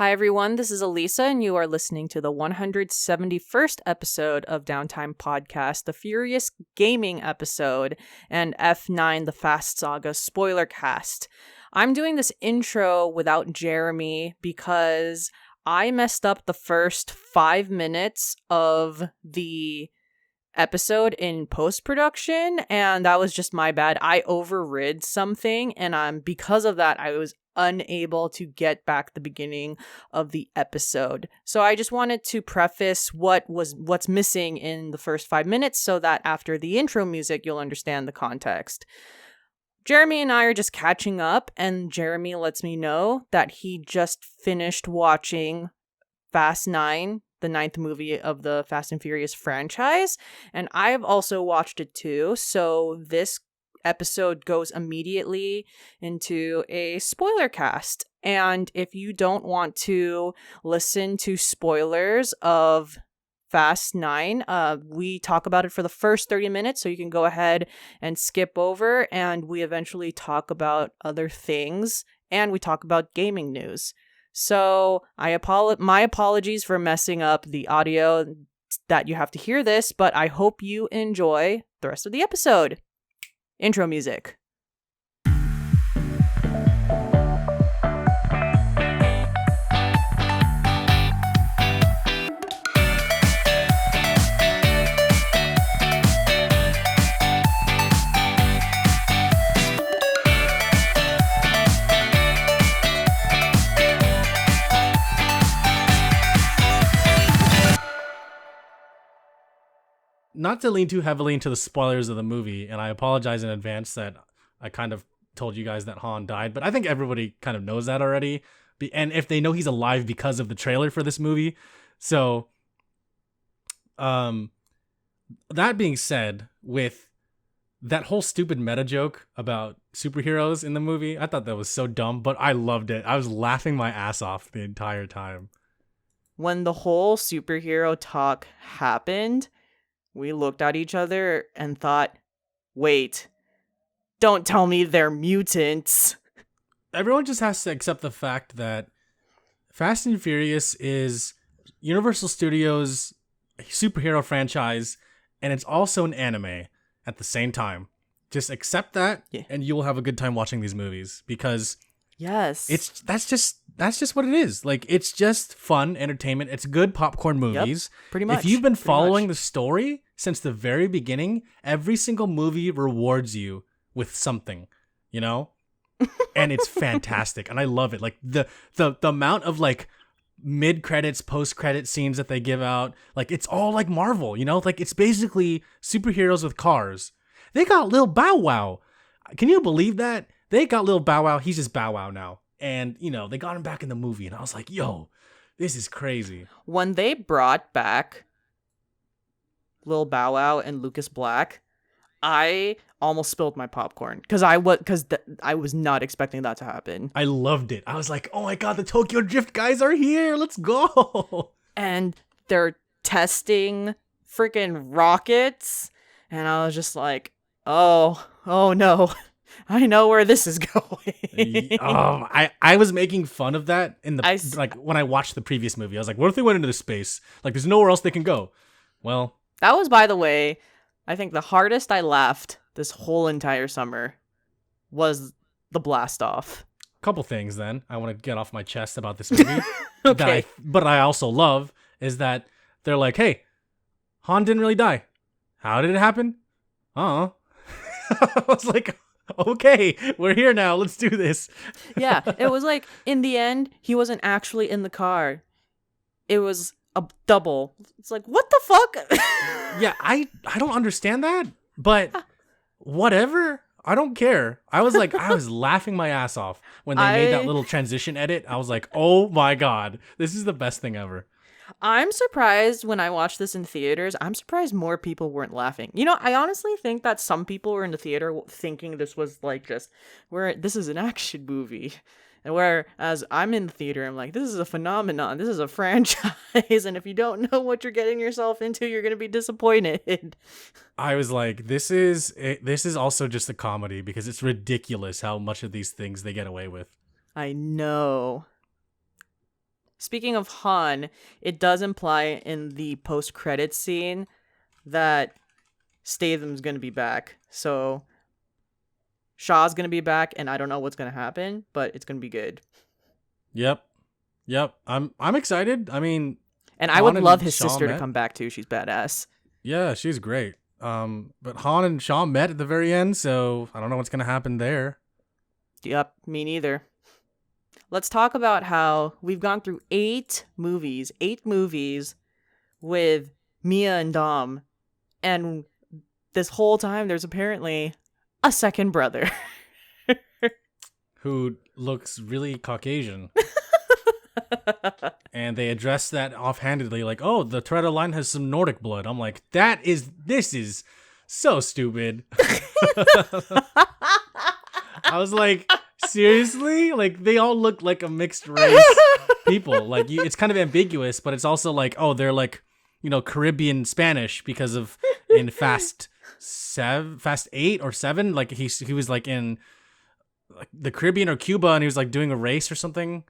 Hi everyone, this is Alyssa and you are listening to the 171st episode of Downtime Podcast, the Furious Gaming episode, and F9, the Fast Saga Spoilercast. I'm doing this intro without Jeremy because I messed up the first 5 minutes of the episode in post-production, and that was just my bad. I overrid something, and because of that, I was unable to get back the beginning of the episode. So I just wanted to preface what's missing in the first 5 minutes so that after the intro music, you'll understand the context. Jeremy and I are just catching up, and Jeremy lets me know that he just finished watching Fast 9, the 9th movie of the Fast and Furious franchise, and I've also watched it too, so this episode goes immediately into a spoiler cast. And if you don't want to listen to spoilers of Fast 9, we talk about it for the first 30 minutes, so you can go ahead and skip over, and we eventually talk about other things, and we talk about gaming news. So my apologies for messing up the audio that you have to hear this, but I hope you enjoy the rest of the episode. Intro music. Not to lean too heavily into the spoilers of the movie, and I apologize in advance that I kind of told you guys that Han died, but I think everybody kind of knows that already. And if they know he's alive because of the trailer for this movie. So, that being said, with that whole stupid meta joke about superheroes in the movie, I thought that was so dumb, but I loved it. I was laughing my ass off the entire time. When the whole superhero talk happened, we looked at each other and thought, wait, don't tell me they're mutants. Everyone just has to accept the fact that Fast and Furious is Universal Studios' superhero franchise, and it's also an anime at the same time. Just accept that, and you will have a good time watching these movies, because yes, that's just what it is. Like, it's just fun entertainment. It's good popcorn movies. Yep, pretty much. If you've been following the story since the very beginning, every single movie rewards you with something, you know? And it's fantastic, and I love it. Like the amount of like mid-credits, post-credit scenes that they give out, like it's all like Marvel, you know? Like it's basically superheroes with cars. They got Lil Bow Wow. Can you believe that? They got Lil Bow Wow. He's just Bow Wow now. And, you know, they got him back in the movie, and I was like, yo, this is crazy. When they brought back Lil Bow Wow and Lucas Black, I almost spilled my popcorn because I was not expecting that to happen. I loved it. I was like, oh my god, the Tokyo Drift guys are here. Let's go. And they're testing freaking rockets, and I was just like, oh no. I know where this is going. I was making fun of that like when I watched the previous movie. I was like, what if they went into space? Like, there's nowhere else they can go. Well, that was, by the way, I think the hardest I laughed this whole entire summer was the blast off. Couple things then I want to get off my chest about this movie. Okay. But I also love is that they're like, hey, Han didn't really die. How did it happen? I was like, okay, we're here now. Let's do this. Yeah, it was like, in the end, he wasn't actually in the car. It was a double. It's like, what the fuck? Yeah, I don't understand that, but whatever. I don't care. I was laughing my ass off when they made that little transition edit. I was like, oh my god, this is the best thing ever. I'm surprised when I watched this in theaters. I'm surprised more people weren't laughing. You know, I honestly think that some people were in the theater thinking this was like this is an action movie. And whereas I'm in the theater, I'm like, this is a phenomenon. This is a franchise. And if you don't know what you're getting yourself into, you're going to be disappointed. I was like, this is also just a comedy because it's ridiculous how much of these things they get away with. I know. Speaking of Han, it does imply in the post-credits scene that Statham's going to be back. So Shaw's going to be back, and I don't know what's going to happen, but it's going to be good. Yep. I'm excited. I mean, and I would love his Shaw sister met. to come back too. She's badass. Yeah, she's great. But Han and Shaw met at the very end, so I don't know what's going to happen there. Yep, me neither. Let's talk about how we've gone through 8 movies with Mia and Dom, and this whole time there's apparently a second brother. Who looks really Caucasian. And they address that offhandedly, like, oh, the Toretto line has some Nordic blood. I'm like, this is so stupid. I was like, seriously? Like, they all look like a mixed race people. Like, it's kind of ambiguous, but it's also like, oh, they're like, Caribbean Spanish because of in Fast 8 or 7. Like, he was like in like the Caribbean or Cuba, and he was like doing a race or something.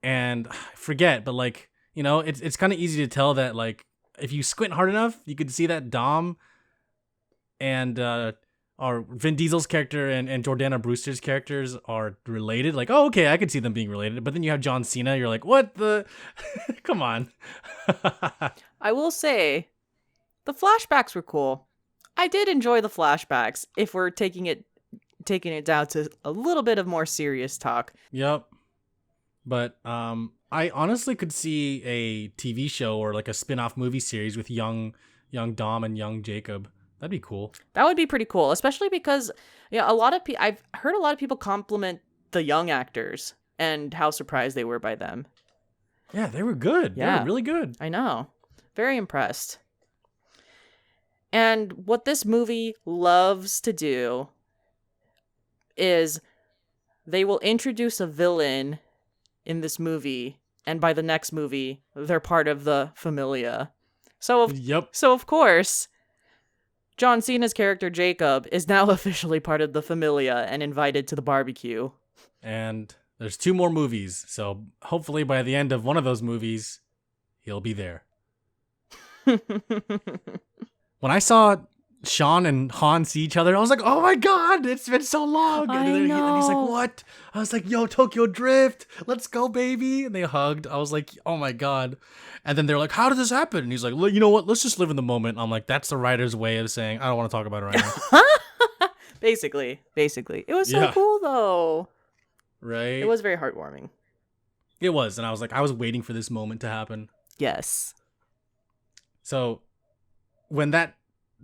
And I forget, but like, it's kind of easy to tell that, like, if you squint hard enough, you could see that Dom and our Vin Diesel's character and Jordana Brewster's characters are related. Like, oh, okay, I could see them being related. But then you have John Cena. You're like, what the? Come on. I will say, the flashbacks were cool. I did enjoy the flashbacks. If we're taking it down to a little bit of more serious talk. Yep. But I honestly could see a TV show or like a spin-off movie series with young Dom and young Jacob. That'd be cool. That would be pretty cool, especially because I've heard a lot of people compliment the young actors and how surprised they were by them. Yeah, they were good. Yeah. They were really good. I know. Very impressed. And what this movie loves to do is they will introduce a villain in this movie, and by the next movie, they're part of the Familia. So of course, John Cena's character Jacob is now officially part of the Familia and invited to the barbecue. And there's 2 more movies, so hopefully by the end of one of those movies, he'll be there. When I saw Sean and Han see each other, I was like, oh my god, it's been so long. And he's like, what? I was like, yo, Tokyo Drift, let's go, baby. And they hugged. I was like, oh my god. And then they're like, how did this happen? And he's like, you know what? Let's just live in the moment. I'm like, that's the writer's way of saying, I don't want to talk about it right now. Basically. It was so cool, though. Right? It was very heartwarming. It was. And I was like, I was waiting for this moment to happen. Yes. So when that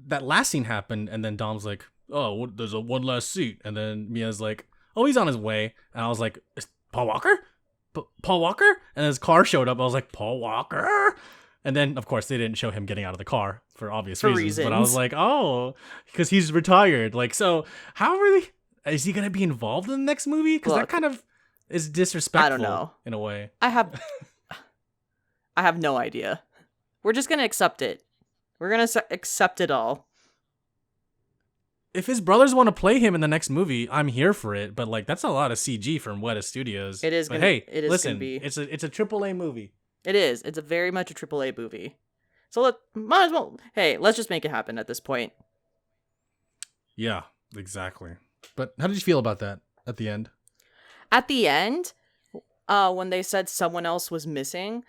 last scene happened, and then Dom's like, oh, there's a one last seat. And then Mia's like, oh, he's on his way. And I was like, is Paul Walker? Paul Walker? And his car showed up. I was like, Paul Walker? And then, of course, they didn't show him getting out of the car for obvious reasons. But I was like, oh, because he's retired. Like, so how really is he going to be involved in the next movie? Because that kind of is disrespectful. I don't know. In a way. I have no idea. We're just going to accept it. We're going to accept it all. If his brothers want to play him in the next movie, I'm here for it. But like, that's a lot of CG from Weta Studios. It is. But hey, listen, gonna be. it's a AAA movie. It is. It's a very much a AAA movie. So might as well. Hey, let's just make it happen at this point. Yeah, exactly. But how did you feel about that at the end? At the end, when they said someone else was missing,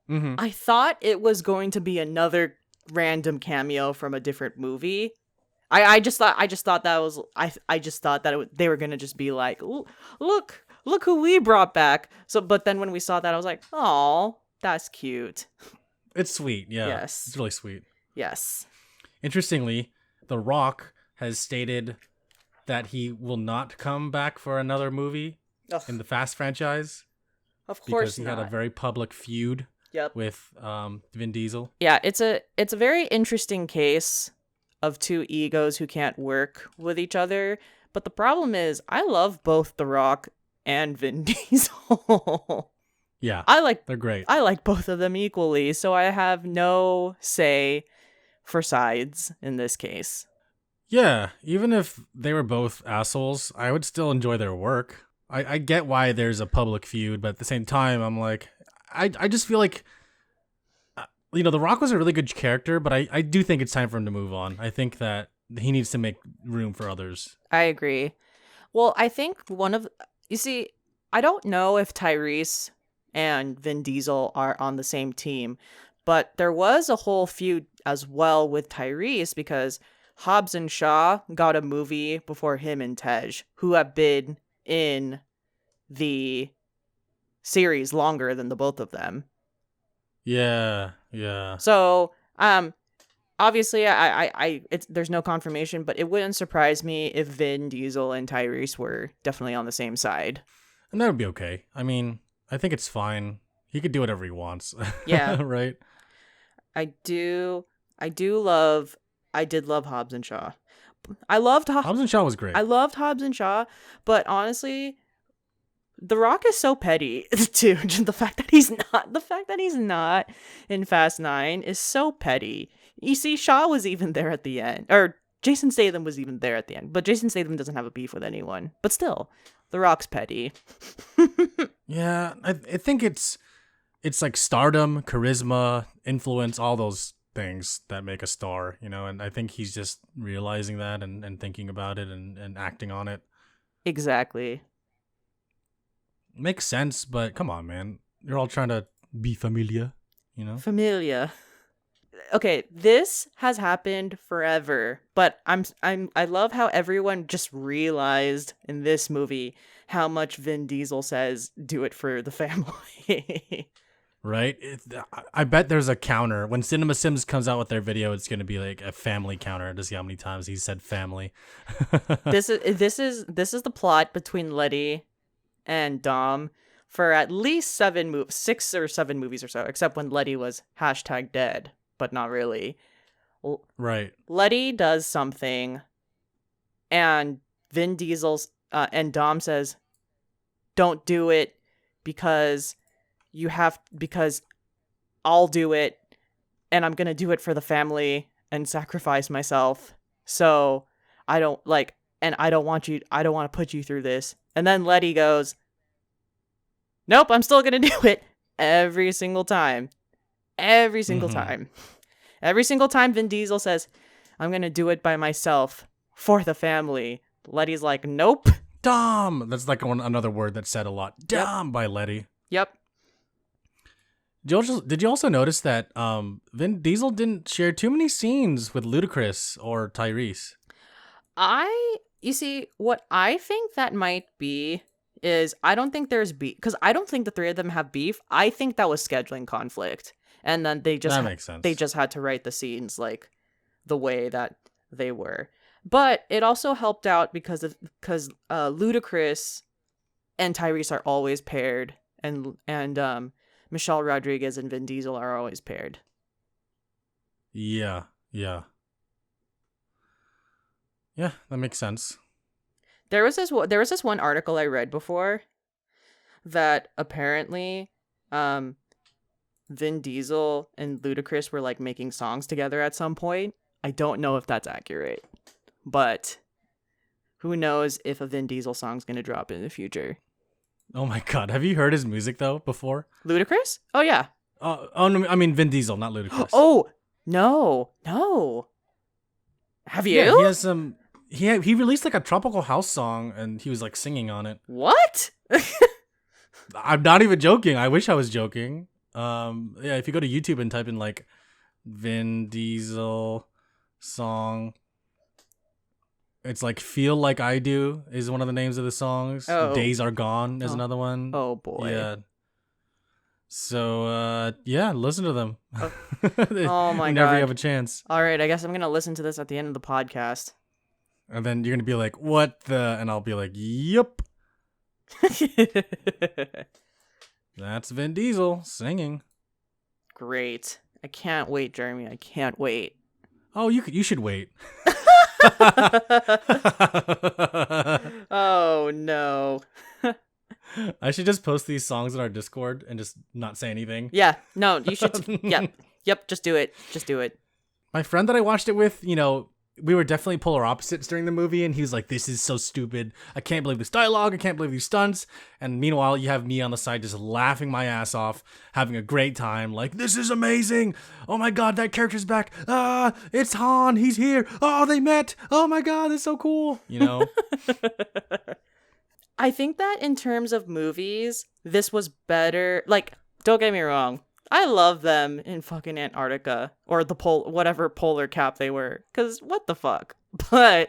I thought it was going to be another random cameo from a different movie. I just thought that they were gonna just be like, look who we brought back. So, but then when we saw that, I was like, oh, that's cute. It's sweet, yeah. Yes, it's really sweet. Yes. Interestingly, The Rock has stated that he will not come back for another movie in the Fast franchise. Of course, because he had a very public feud. With Vin Diesel. Yeah, it's a very interesting case of 2 egos who can't work with each other. But the problem is, I love both The Rock and Vin Diesel. Yeah, they're great. I like both of them equally, so I have no say for sides in this case. Yeah, even if they were both assholes, I would still enjoy their work. I get why there's a public feud, but at the same time, I'm like, I just feel like, The Rock was a really good character, but I do think it's time for him to move on. I think that he needs to make room for others. I agree. Well, I think I don't know if Tyrese and Vin Diesel are on the same team, but there was a whole feud as well with Tyrese because Hobbs and Shaw got a movie before him and Tej, who have been in the series longer than the both of them. Yeah. So, obviously, there's no confirmation, but it wouldn't surprise me if Vin Diesel and Tyrese were definitely on the same side. And that would be okay. I mean, I think it's fine. He could do whatever he wants. Yeah. Right? I did love Hobbs and Shaw. Hobbs and Shaw was great. I loved Hobbs and Shaw, but honestly, The Rock is so petty too. The fact that he's not in Fast 9 is so petty. You see, Shaw was even there at the end, or Jason Statham was even there at the end, but Jason Statham doesn't have a beef with anyone. But still, The Rock's petty. Yeah, I think it's like stardom, charisma, influence, all those things that make a star, and I think he's just realizing that and thinking about it and acting on it. Exactly. Makes sense, but come on, man. You're all trying to be familiar, Familia. Okay, this has happened forever, but I love how everyone just realized in this movie how much Vin Diesel says do it for the family. Right? I bet there's a counter. When Cinema Sims comes out with their video, it's going to be like a family counter to see how many times he said family. This is the plot between Letty and Dom for at least 6 or 7 movies or so, except when Letty was #dead, but not really. Right. Letty does something, and Vin Diesel's and Dom says, "Don't do it because I'll do it, and I'm gonna do it for the family and sacrifice myself. So I don't want to put you through this." And then Letty goes, "Nope, I'm still gonna do it." Every single time. Every single time. Every single time Vin Diesel says, "I'm gonna do it by myself for the family," Letty's like, "Nope." Dom! That's like another word that's said a lot. Dom by Letty. Yep. Did you also notice that Vin Diesel didn't share too many scenes with Ludacris or Tyrese? You see, what I think that might be is I don't think there's beef, because I don't think the three of them have beef. I think that was scheduling conflict, and then that makes sense. They just had to write the scenes like the way that they were. But it also helped out because Ludacris and Tyrese are always paired, and Michelle Rodriguez and Vin Diesel are always paired. Yeah, that makes sense. There was this one article I read before that apparently Vin Diesel and Ludacris were like making songs together at some point. I don't know if that's accurate, but who knows if a Vin Diesel song's going to drop in the future. Oh my god, have you heard his music though before? Ludacris? Oh yeah. No, I mean Vin Diesel, not Ludacris. Oh, no. Have you? Yeah, he has some he released like a tropical house song and he was like singing on it. What? I'm not even joking. I wish I was joking. If you go to YouTube and type in like Vin Diesel song, it's like Feel Like I Do is one of the names of the songs. Oh. Days Are Gone is another one. Oh boy. Yeah. So listen to them. Oh my god. Whenever you have a chance. All right, I guess I'm going to listen to this at the end of the podcast. And then you're going to be like, "What the?" And I'll be like, "Yup." That's Vin Diesel singing. Great. I can't wait, Jeremy. I can't wait. Oh, you should wait. Oh no. I should just post these songs in our Discord and just not say anything. Yeah. No, you should. Yep. Just do it. Just do it. My friend that I watched it with, we were definitely polar opposites during the movie, and he was like, this is so stupid. I can't believe this dialogue. I can't believe these stunts. And meanwhile, you have me on the side just laughing my ass off, having a great time. Like, this is amazing. Oh my God, that character's back. It's Han. He's here. Oh, they met. Oh my God, that's so cool. You know? I think that in terms of movies, this was better. Like, don't get me wrong. I love them in fucking Antarctica or the whatever polar cap they were. Cause what the fuck? But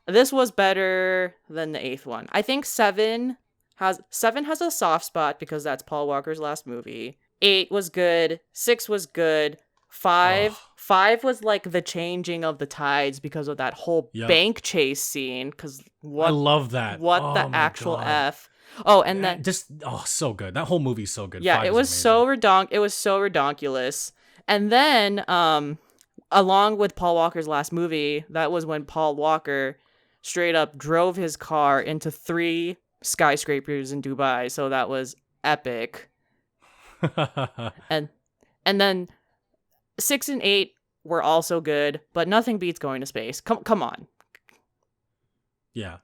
this was better than the 8th one. I think 7 has a soft spot because that's Paul Walker's last movie. 8 was good. 6 was good. 5 was like the changing of the tides because of that whole bank chase scene. Cause I love that. What the actual God. F? Oh, and then so good. That whole movie's so good. Yeah, 5 it was so redonkulous. And then, along with Paul Walker's last movie, that was when Paul Walker straight up drove his car into 3 skyscrapers in Dubai. So that was epic. and then 6 and 8 were also good, but nothing beats going to space. Come on. Yeah,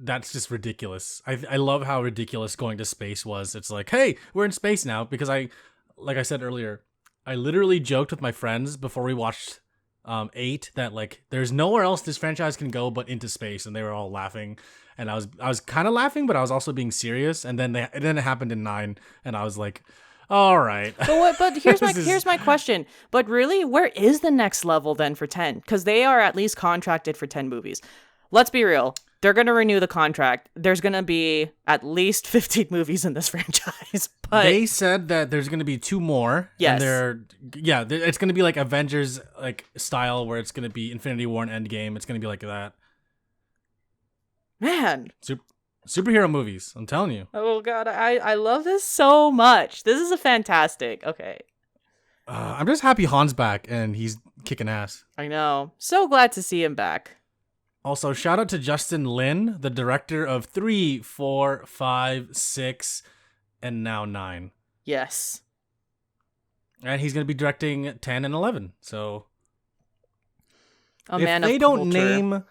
that's just ridiculous. I love how ridiculous going to space was. It's like, hey, we're in space now, because like I said earlier, I literally joked with my friends before we watched 8 that like there's nowhere else this franchise can go but into space, and they were all laughing, and I was kind of laughing, but I was also being serious. And then it happened in 9, and I was like, all right. But here's my question. But really, where is the next level then for 10? Because they are at least contracted for 10 movies. Let's be real. They're going to renew the contract. There's going to be at least 15 movies in this franchise. But they said that there's going to be 2 more. Yes. And it's going to be like Avengers like style, where it's going to be Infinity War and Endgame. It's going to be like that. Man. Superhero movies. I'm telling you. Oh, God. I love this so much. This is a fantastic. Okay. I'm just happy Han's back and he's kicking ass. I know. So glad to see him back. Also, shout out to Justin Lin, the director of 3, 4, 5, 6, and now 9. Yes. And he's going to be directing 10 and 11. So, if they don't name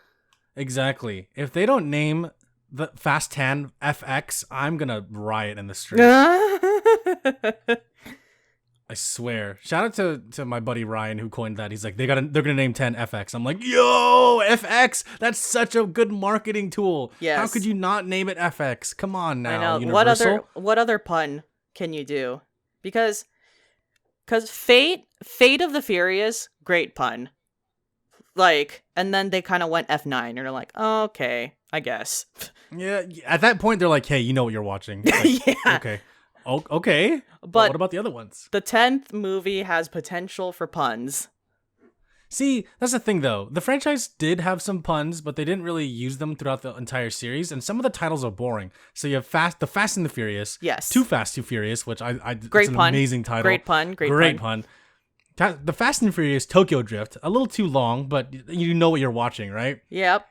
the Fast 10 FX, I'm going to riot in the street. I swear. Shout out to my buddy Ryan who coined that. He's like, they're gonna name 10 FX. I'm like, yo, FX. That's such a good marketing tool. Yes. How could you not name it FX? Come on now. I know. Universal? What other pun can you do? Because Fate of the Furious, great pun. Like, and then they kind of went F9 and they're like, oh, okay, I guess. Yeah. At that point, they're like, hey, you know what you're watching. Like, yeah. Okay. Okay, but what about the other ones? The 10th movie has potential for puns. See, that's the thing though. The franchise did have some puns, but they didn't really use them throughout the entire series, and some of the titles are boring. So you have the Fast and the Furious. Yes. Too Fast, Too Furious, which great it's an pun. Amazing title. Great pun. The Fast and Furious Tokyo Drift, a little too long, but you know what you're watching, right? Yep.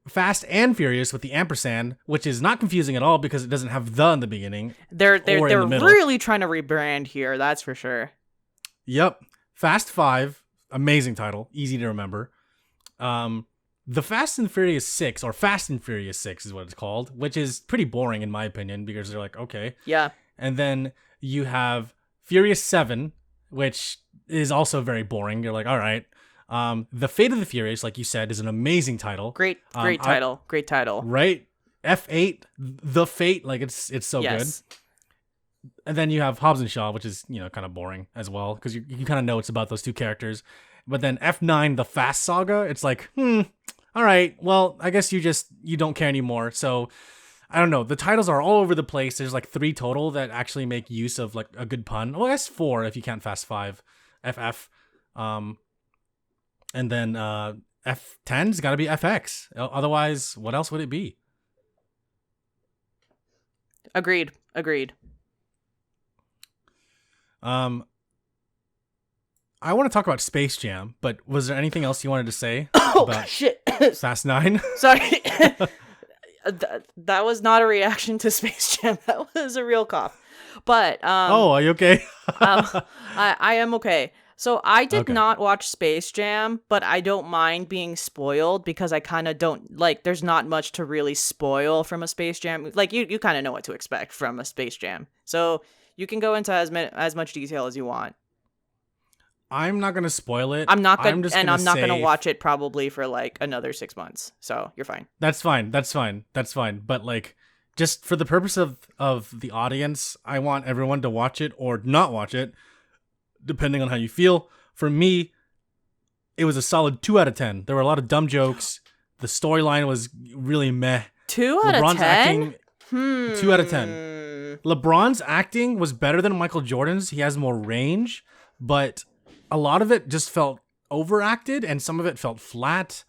Fast and Furious with the ampersand, which is not confusing at all because it doesn't have the in the beginning. They're really trying to rebrand here, that's for sure. Yep. Fast 5, amazing title, easy to remember. The Fast and Furious 6, or Fast and Furious 6 is what it's called, which is pretty boring in my opinion because they're like, okay. Yeah. And then you have Furious 7, which is also very boring. You're like, all right. The Fate of the Furious, like you said, is an amazing title. Great title. Great title. Right? F8, The Fate, like it's so good. And then you have Hobbs and Shaw, which is, kind of boring as well, because you kind of know it's about those 2 characters. But then F9, The Fast Saga, it's like, all right, well, I guess you don't care anymore. So, I don't know. The titles are all over the place. There's like 3 total that actually make use of like a good pun. Well, I guess 4 if you count Fast 5. FF. And then F10's got to be FX. Otherwise, what else would it be? Agreed. I want to talk about Space Jam, but was there anything else you wanted to say about shit. Fast 9? Sorry. That was not a reaction to Space Jam. That was a real cough. But are you okay? I am okay. So I did Okay. not watch Space Jam, but I don't mind being spoiled because I kind of don't like. There's not much to really spoil from a Space Jam. Like you kind of know what to expect from a Space Jam, so you can go into as much detail as you want. I'm not gonna spoil it. I'm not gonna, I'm just and gonna I'm not gonna say watch it probably for like another 6 months. So you're fine. that's fine. That's fine. That's fine. But like, just for the purpose of the audience, I want everyone to watch it or not watch it, depending on how you feel. For me, it was a solid 2 out of 10. There were a lot of dumb jokes. The storyline was really meh. 2 out LeBron's of 10. acting 2 out of 10. LeBron's acting was better than Michael Jordan's. He has more range, but a lot of it just felt overacted and some of it felt flat.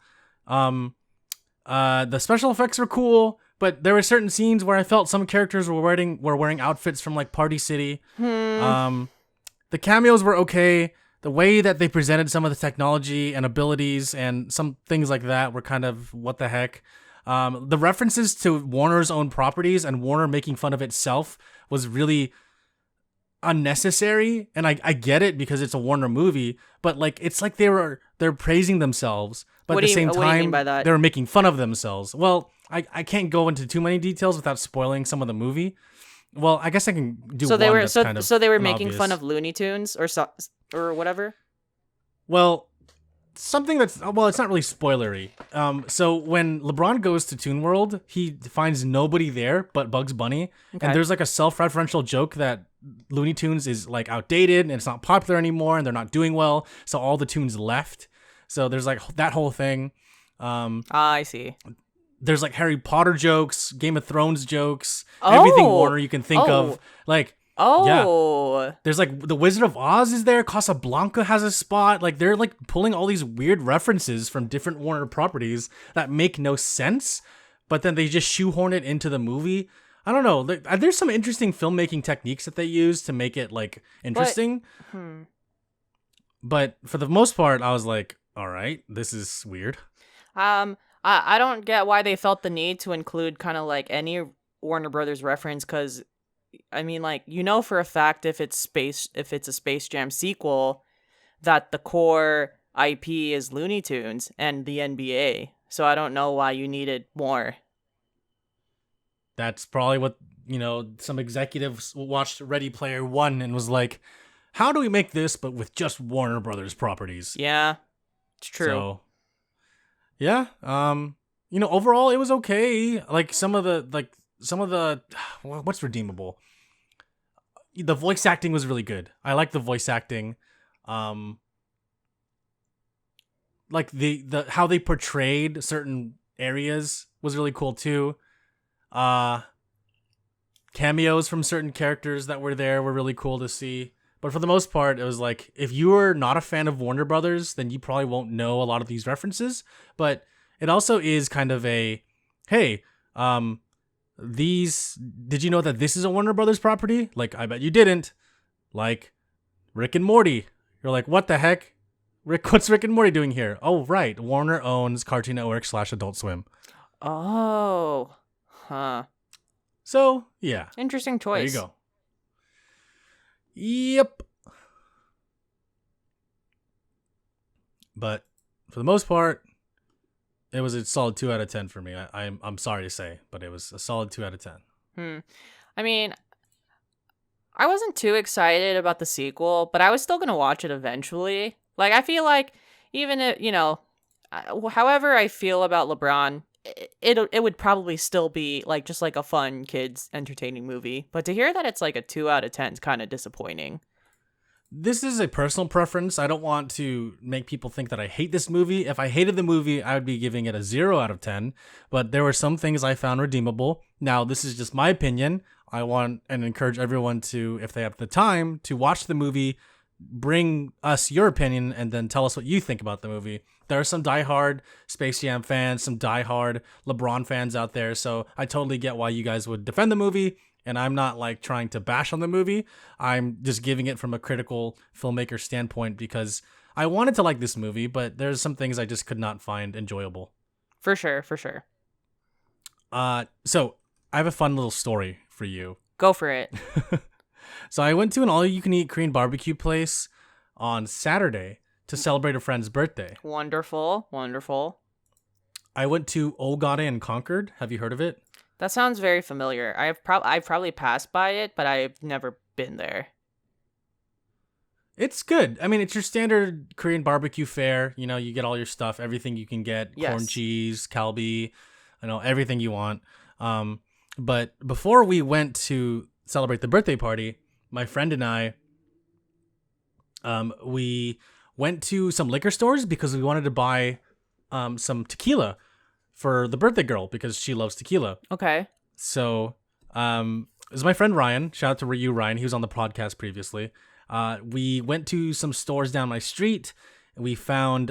The special effects were cool, but there were certain scenes where I felt some characters were wearing outfits from like Party City. The cameos were okay. The way that they presented some of the technology and abilities and some things like that were kind of what the heck. The references to Warner's own properties and Warner making fun of itself was really unnecessary, and I get it because it's a Warner movie, but like it's like they're praising themselves, but at the same What do you mean time by that? they were making fun of themselves. Well, I can't go into too many details without spoiling some of the movie. Well, I guess I can do So they one were that's kind of so they were making obvious. fun of Looney Tunes or whatever. Well, something that's it's not really spoilery. So when LeBron goes to Toon World, he finds nobody there but Bugs Bunny, Okay. and there's like a self-referential joke that Looney Tunes is like outdated and it's not popular anymore, and they're not doing well, so all the tunes left. So there's like that whole thing. I see. There's like Harry Potter jokes, Game of Thrones jokes, everything Warner you can think of. Like, Oh. there's like the Wizard of Oz is there. Casablanca has a spot. Like they're like pulling all these weird references from different Warner properties that make no sense, but then they just shoehorn it into the movie. I don't know. There's some interesting filmmaking techniques that they use to make it like interesting. But for the most part, I was like, all right, this is weird. I don't get why they felt the need to include kind of like any Warner Brothers reference, because I mean, like, you know for a fact if it's a Space Jam sequel, that the core IP is Looney Tunes and the NBA. So I don't know why you needed more. That's probably what, some executives watched Ready Player One and was like, how do we make this but with just Warner Brothers properties? Yeah, it's true. So, yeah, overall it was okay. Like some of the what's redeemable? The voice acting was really good. I like the voice acting. Like the how they portrayed certain areas was really cool too. Cameos from certain characters that were there were really cool to see. But for the most part, it was like, if you are not a fan of Warner Brothers, then you probably won't know a lot of these references. But it also is kind of a, hey, did you know that this is a Warner Brothers property? Like, I bet you didn't. Like, Rick and Morty. You're like, what the heck? What's Rick and Morty doing here? Oh, right. Warner owns Cartoon Network / Adult Swim. Oh, huh. So, yeah. Interesting choice. There you go. Yep. But for the most part, it was a solid 2 out of 10 for me. I'm sorry to say, but it was a solid 2 out of 10. I mean, I wasn't too excited about the sequel, but I was still gonna watch it eventually. Like, I feel like even if, however I feel about LeBron, it would probably still be like just like a fun kids entertaining movie. But to hear that it's like a 2 out of 10 is kind of disappointing. This is a personal preference. I don't want to make people think that I hate this movie. If I hated the movie, I would be giving it a 0 out of 10. But there were some things I found redeemable. Now, this is just my opinion. I want and encourage everyone to, if they have the time, to watch the movie, bring us your opinion, and then tell us what you think about the movie. There are some diehard Space Jam fans, some diehard LeBron fans out there, so I totally get why you guys would defend the movie, and I'm not like trying to bash on the movie. I'm just giving it from a critical filmmaker standpoint because I wanted to like this movie, but there's some things I just could not find enjoyable. For sure. So I have a fun little story for you. Go for it. So I went to an all-you-can-eat Korean barbecue place on Saturday to celebrate a friend's birthday. Wonderful. I went to Olgade and Concord. Have you heard of it? That sounds very familiar. I've probably passed by it, but I've never been there. It's good. I mean, it's your standard Korean barbecue fare. You know, you get all your stuff, everything you can get, corn cheese, kalbi, everything you want. But before we went to celebrate the birthday party, my friend and I, we went to some liquor stores because we wanted to buy some tequila for the birthday girl because she loves tequila. Okay. So, it was my friend Ryan. Shout out to you, Ryan. He was on the podcast previously. We went to some stores down my street. We found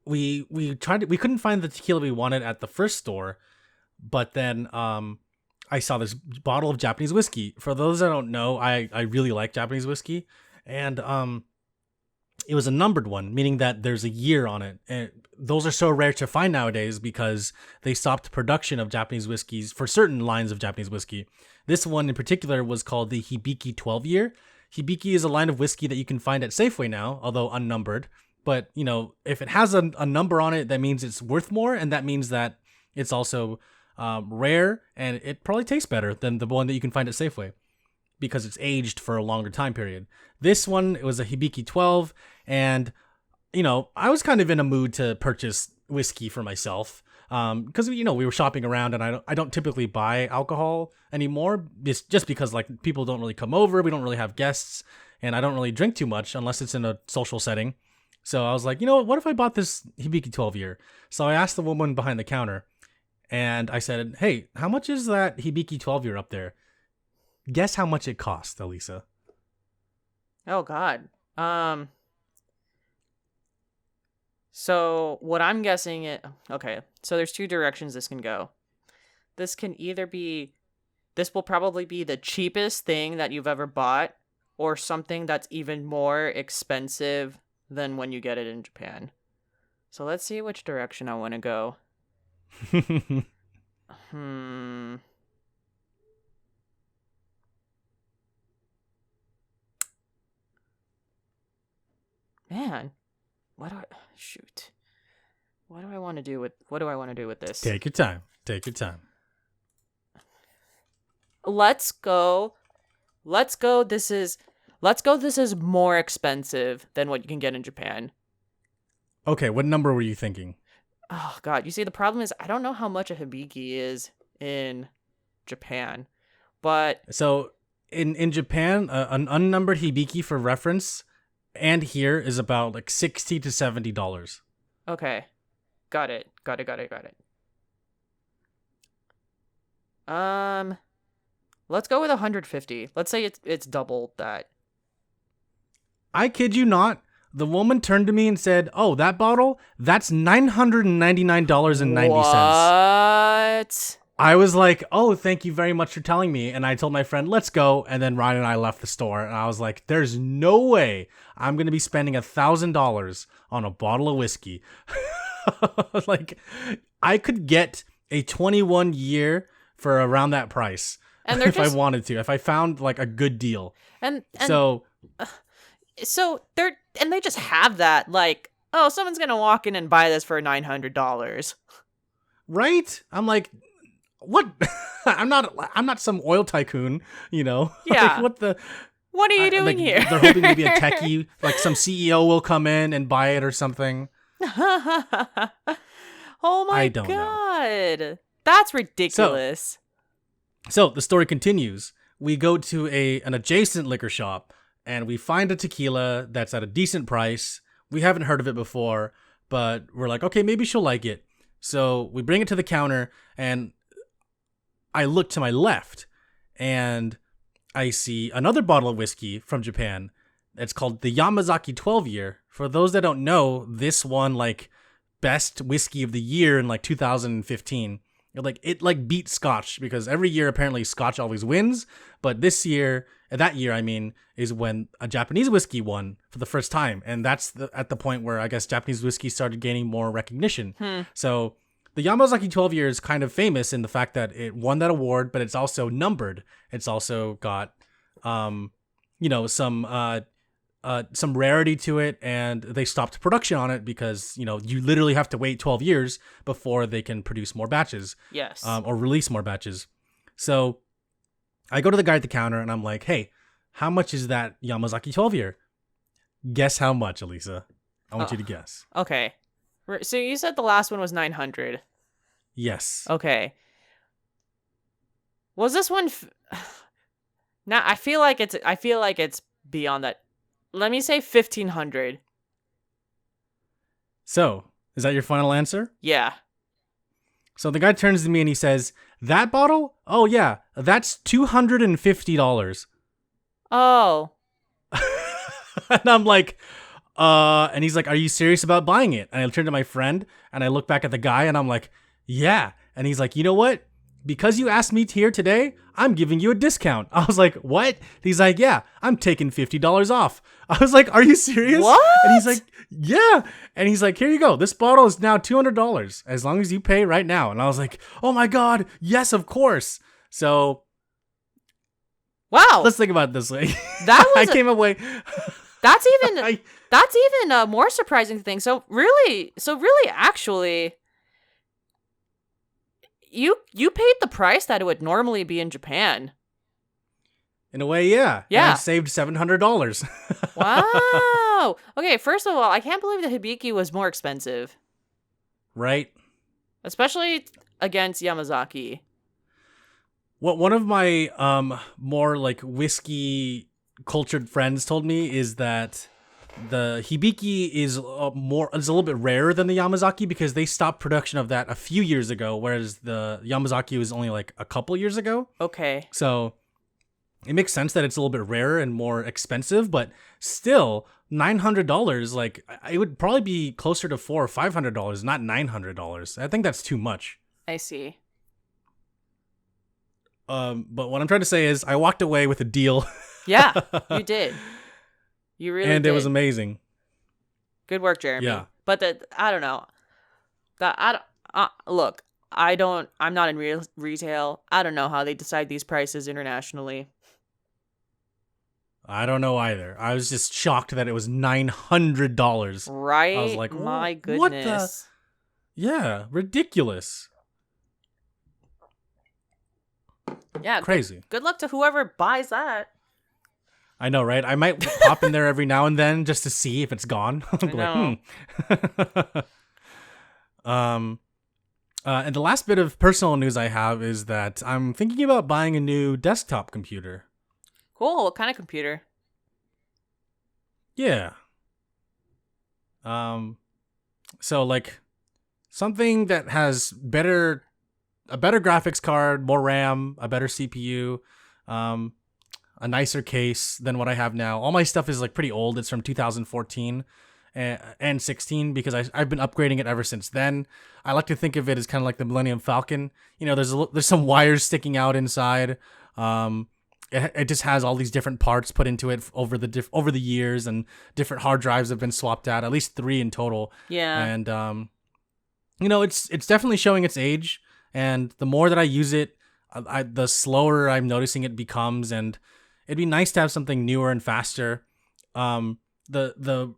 we couldn't find the tequila we wanted at the first store, but then I saw this bottle of Japanese whiskey. For those that don't know, I really like Japanese whiskey, and it was a numbered one, meaning that there's a year on it. And those are so rare to find nowadays because they stopped production of Japanese whiskeys for certain lines of Japanese whiskey. This one in particular was called the Hibiki 12 year. Hibiki is a line of whiskey that you can find at Safeway now, although unnumbered. But, if it has a number on it, that means it's worth more. And that means that it's also rare and it probably tastes better than the one that you can find at Safeway because it's aged for a longer time period. This one, it was a Hibiki 12. And, I was kind of in a mood to purchase whiskey for myself. Because we were shopping around, and I don't typically buy alcohol anymore, just because people don't really come over, we don't really have guests, and I don't really drink too much unless it's in a social setting. So I was like, what if I bought this Hibiki 12 year? So I asked the woman behind the counter, and I said, hey, how much is that Hibiki 12 year up there? Guess how much it cost, Alyssa? Oh God. So what I'm guessing okay, so there's two directions this can go. This will probably be the cheapest thing that you've ever bought, or something that's even more expensive than when you get it in Japan. So let's see which direction I want to go. Man. What do I want to do with this? Take your time. Let's go. This is more expensive than what you can get in Japan. Okay, what number were you thinking? Oh God, you see, the problem is I don't know how much a hibiki is in Japan, but so in Japan, an unnumbered hibiki, for reference, and here is about $60 to $70. Okay. Got it. Let's go with 150. Let's say it's double that. I kid you not. The woman turned to me and said, "Oh, that bottle? That's $999.90." What? I was like, "Oh, thank you very much for telling me." And I told my friend, "Let's go." And then Ryan and I left the store. And I was like, "There's no way I'm going to be spending $1,000 on a bottle of whiskey." I could get a 21 year for around that price, and if I wanted to, if I found a good deal. And so they just have that, oh, someone's going to walk in and buy this for $900. Right? I'm like, what? I'm not some oil tycoon, Yeah. What are you doing here? They're hoping maybe a techie, some CEO will come in and buy it or something. Oh my God. That's ridiculous. So the story continues. We go to an adjacent liquor shop and we find a tequila that's at a decent price. We haven't heard of it before, but we're like, okay, maybe she'll like it. So we bring it to the counter and I look to my left and I see another bottle of whiskey from Japan. It's called the Yamazaki 12 year. For those that don't know, this won best whiskey of the year in 2015. It beat Scotch because every year apparently Scotch always wins. But that year is when a Japanese whiskey won for the first time. And that's at the point where I guess Japanese whiskey started gaining more recognition. So the Yamazaki 12 year is kind of famous in the fact that it won that award, but it's also numbered. It's also got, some some rarity to it, and they stopped production on it because, you know, you literally have to wait 12 years before they can produce more batches. Yes. Or release more batches. So I go to the guy at the counter and I'm like, hey, how much is that Yamazaki 12 year? Guess how much, Alyssa? I want you to guess. Okay. So you said the last one was 900. Yes. Okay. Was this one now I feel like it's beyond that. Let me say 1500. So, is that your final answer? Yeah. So the guy turns to me and he says, that bottle? Oh yeah, that's $250. Oh. And I'm like, and he's like, are you serious about buying it? And I turn to my friend and I look back at the guy and I'm like, yeah. And he's like, you know what? Because you asked me here today, I'm giving you a discount. I was like, what? He's like, yeah, I'm taking $50 off. I was like, are you serious? What? And he's like, yeah. And he's like, here you go. This bottle is now $200 as long as you pay right now. And I was like, oh my God, yes, of course. So, wow. let's think about it this way. That was I came away. That's even a more surprising thing. So really, actually, you paid the price that it would normally be in Japan. In a way, yeah. Yeah. And I saved $700. Wow. Okay, first of all, I can't believe the Hibiki was more expensive. Right? Especially against Yamazaki. What one of my more like whiskey cultured friends told me is that the Hibiki is a little bit rarer than the Yamazaki because they stopped production of that a few years ago, whereas the Yamazaki was only like a couple years ago. Okay. So it makes sense that it's a little bit rarer and more expensive, but still $900. Like it would probably be closer to $400 or $500, not $900. I think that's too much. I see. But what I'm trying to say is I walked away with a deal. Yeah, you did. You really and did. It was amazing. Good work, Jeremy. Yeah. But I don't know. Look, I'm not in retail. I don't know how they decide these prices internationally. I don't know either. I was just shocked that it was $900. Right? I was like, my goodness. What the? Yeah, ridiculous. Yeah, crazy. Good luck to whoever buys that. I know, right? I might pop in there every now and then just to see if it's gone. I know. And the last bit of personal news I have is that I'm thinking about buying a new desktop computer. Cool. What kind of computer? Yeah. So like something that has a better graphics card, more RAM, a better CPU, a nicer case than what I have now. All my stuff is like pretty old. It's from 2014 and 16 because I've been upgrading it ever since then. I like to think of it as kind of like the Millennium Falcon. You know, there's some wires sticking out inside. It just has all these different parts put into it over the years, and different hard drives have been swapped out, at least 3 in total. Yeah. And you know, it's definitely showing its age, and the more that I use it, the slower I'm noticing it becomes, and it'd be nice to have something newer and faster. The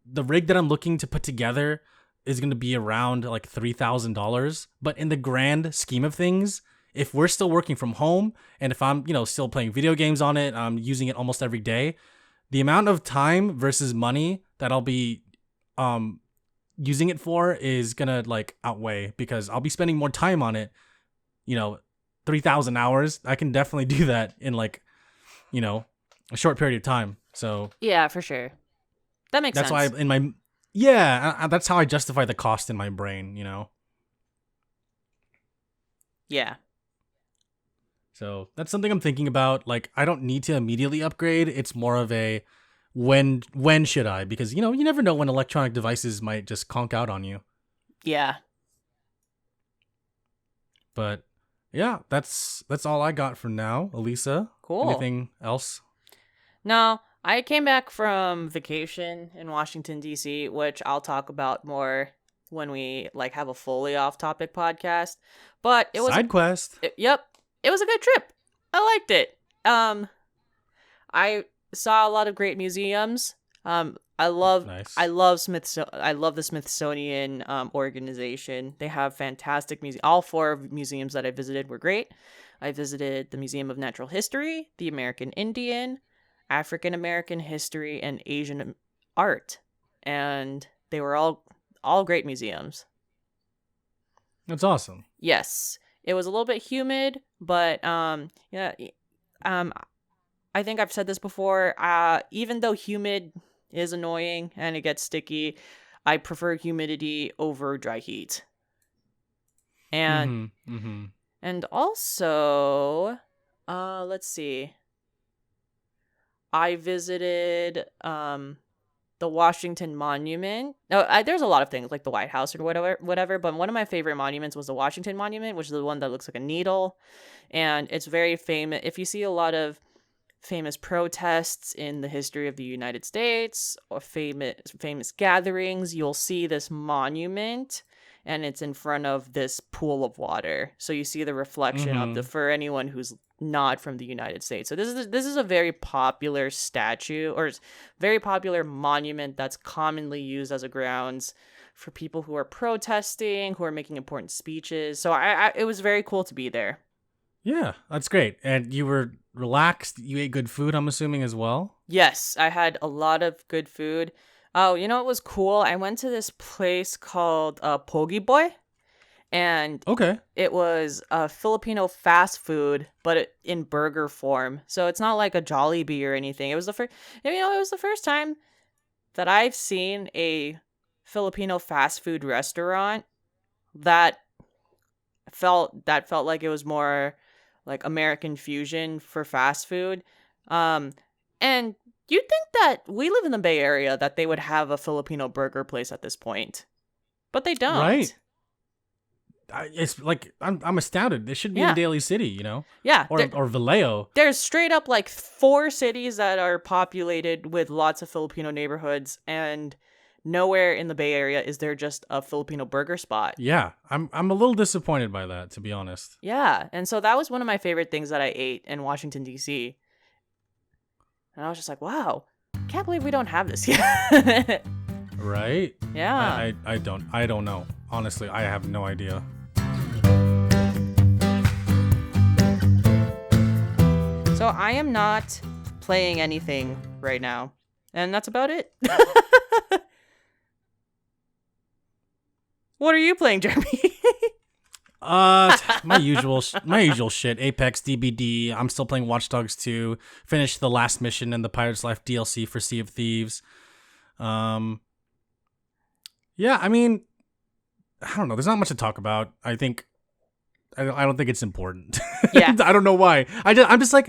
rig that I'm looking to put together is going to be around like $3,000, but in the grand scheme of things, if we're still working from home and if I'm, still playing video games on it, I'm using it almost every day, the amount of time versus money that I'll be using it for is going to like outweigh, because I'll be spending more time on it. 3,000 hours. I can definitely do that in like, a short period of time. So yeah, for sure. That makes sense. That's why that's how I justify the cost in my brain, Yeah. So that's something I'm thinking about. Like, I don't need to immediately upgrade. It's more of a when should I? Because, you never know when electronic devices might just conk out on you. Yeah. But yeah, that's all I got for now. Alyssa, cool. Anything else? No, I came back from vacation in Washington, D.C., which I'll talk about more when we have a fully off-topic podcast. But it was side quest. Yep, it was a good trip. I liked it. saw a lot of great museums. I love Nice. I love I love the Smithsonian organization. They have fantastic museums. All four museums that I visited were great. I visited the Museum of Natural History, the American Indian, African American History, and Asian Art, and they were all great museums. That's awesome. Yes, it was a little bit humid, but yeah, I think I've said this before. Even though humid is annoying and it gets sticky, I prefer humidity over dry heat. And and also, let's see. I visited the Washington Monument. No, there's a lot of things like the White House or whatever. But one of my favorite monuments was the Washington Monument, which is the one that looks like a needle, and it's very famous. If you see a lot of famous protests in the history of the United States or famous gatherings, you'll see this monument, and it's in front of this pool of water. So you see the reflection of the for anyone who's not from the United States. So this is a very popular statue or very popular monument that's commonly used as a grounds for people who are protesting, who are making important speeches. So it was very cool to be there. Yeah, that's great. And you were relaxed. You ate good food, I'm assuming, as well? Yes, I had a lot of good food. Oh, you know what was cool? I went to this place called Pogi Boy, and Okay. it was a Filipino fast food, but in burger form. So it's not like a Jollibee or anything. It was the first time that I've seen a Filipino fast food restaurant that felt like it was more like American fusion for fast food. And you'd think that we live in the Bay Area that they would have a Filipino burger place at this point, but they don't. Right. It's like I'm astounded. They should be in Daly City, you know? Yeah. Or Vallejo. There's straight up like 4 cities that are populated with lots of Filipino neighborhoods, and nowhere in the Bay Area is there just a Filipino burger spot. Yeah, I'm a little disappointed by that, to be honest. Yeah, and so that was one of my favorite things that I ate in Washington, D.C. And I was just like, wow, can't believe we don't have this yet. Right? Yeah. I don't know. Honestly, I have no idea. So I am not playing anything right now, and that's about it. What are you playing, Jeremy? My usual shit. Apex, DBD. I'm still playing Watch Dogs 2. Finished the last mission and the Pirate's Life DLC for Sea of Thieves. Yeah, I mean, I don't know. There's not much to talk about. I don't think it's important. Yeah. I don't know why. I'm just like,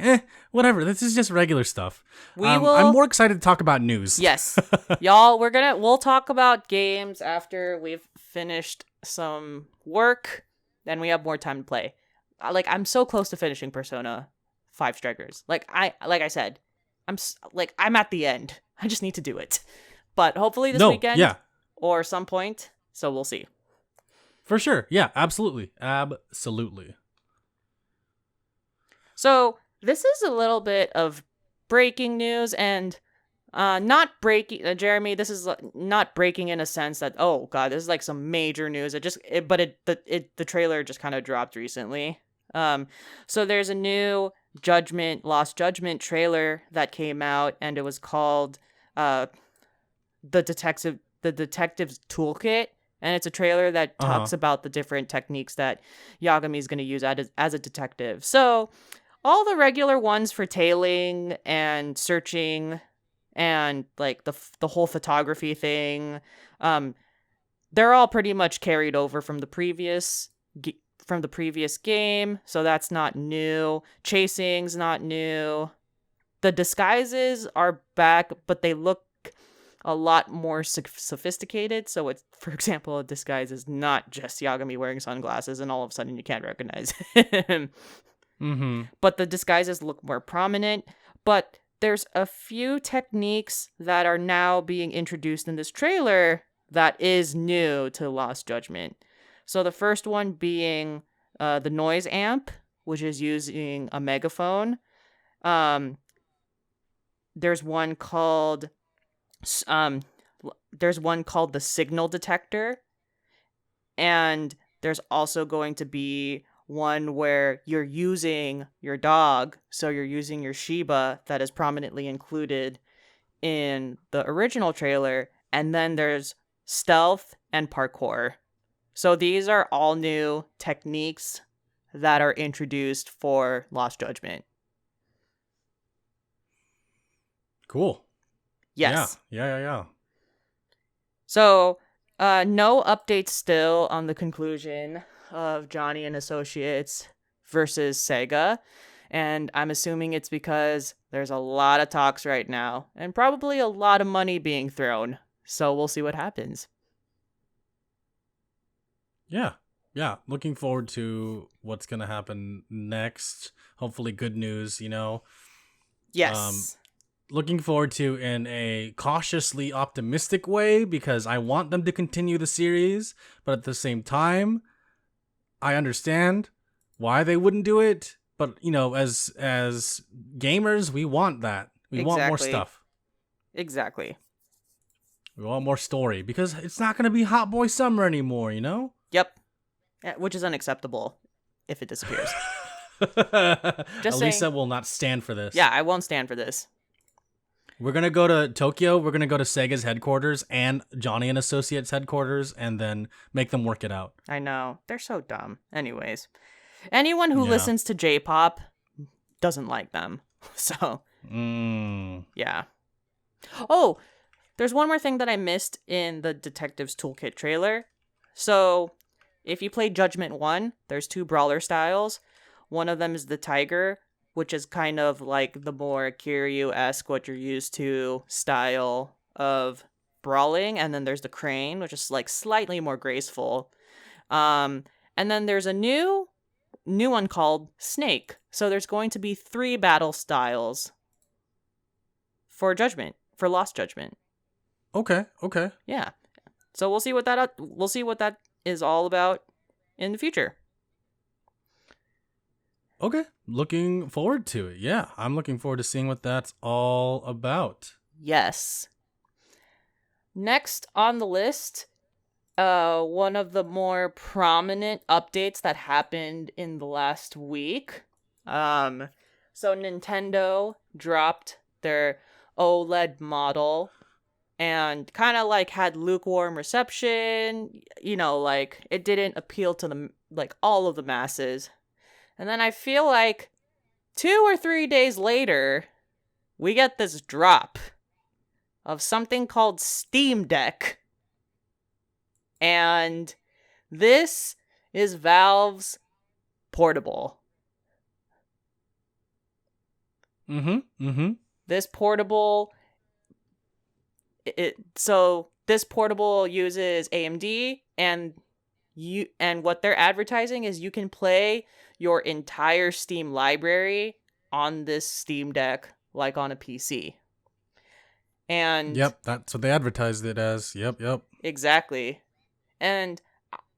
whatever. This is just regular stuff. I'm more excited to talk about news. Yes. Y'all, we'll talk about games after we've finished some work, then we have more time to play. I'm so close to finishing Persona 5 Strikers. Like I said, I'm at the end. I just need to do it. But hopefully this weekend or some point. So we'll see. For sure. Yeah, absolutely. Absolutely. So this is a little bit of breaking news, and not breaking, Jeremy, this is not breaking in a sense that, oh god, this is like some major news. The trailer just kind of dropped recently. So there's a new Lost Judgment trailer that came out, and it was called the Detective's Toolkit. And it's a trailer that talks about the different techniques that Yagami's going to use as a detective. So all the regular ones for tailing and searching and like the whole photography thing, they're all pretty much carried over from the previous game. So that's not new. Chasing's not new. The disguises are back, but they look a lot more sophisticated. So it's, for example, a disguise is not just Yagami wearing sunglasses and all of a sudden you can't recognize him. Mm-hmm. But the disguises look more prominent. But there's a few techniques that are now being introduced in this trailer that is new to Lost Judgment. So the first one being the noise amp, which is using a megaphone. there's one called the signal detector, and there's also going to be one where you're using your dog, so you're using your Shiba that is prominently included in the original trailer, and then there's stealth and parkour. So these are all new techniques that are introduced for Lost Judgment. Cool. Yes. Yeah. So, no updates still on the conclusion of Johnny and Associates versus Sega. And I'm assuming it's because there's a lot of talks right now and probably a lot of money being thrown. So we'll see what happens. Yeah. Looking forward to what's going to happen next. Hopefully good news, Yes. Looking forward to in a cautiously optimistic way because I want them to continue the series, but at the same time, I understand why they wouldn't do it. But as gamers, we want that. We want more stuff. Exactly. We want more story because it's not going to be Hot Boy Summer anymore. Yep. Which is unacceptable if it disappears. Alyssa will not stand for this. Yeah, I won't stand for this. We're going to go to Tokyo. We're going to go to Sega's headquarters and Johnny and Associates headquarters and then make them work it out. I know. They're so dumb. Anyways, anyone who listens to J-pop doesn't like them. So, yeah. Oh, there's one more thing that I missed in the Detective's Toolkit trailer. So, if you play Judgment 1, there's 2 brawler styles. One of them is the Tiger, which is kind of like the more Kiryu-esque, what you're used to style of brawling. And then there's the Crane, which is like slightly more graceful. And then there's a new one called Snake. So there's going to be 3 battle styles for Lost Judgment. Okay. Yeah. So we'll see what that is all about in the future. Okay. Looking forward to it. Yeah, I'm looking forward to seeing what that's all about. Yes. Next on the list, one of the more prominent updates that happened in the last week. So Nintendo dropped their OLED model and kind of like had lukewarm reception. Like it didn't appeal to all of the masses. And then I feel like 2 or 3 days later, we get this drop of something called Steam Deck. And this is Valve's portable. This portable... this portable uses AMD, and what they're advertising is you can play your entire Steam library on this Steam Deck like on a PC. And yep, that's what they advertised it as. Yep. Exactly. And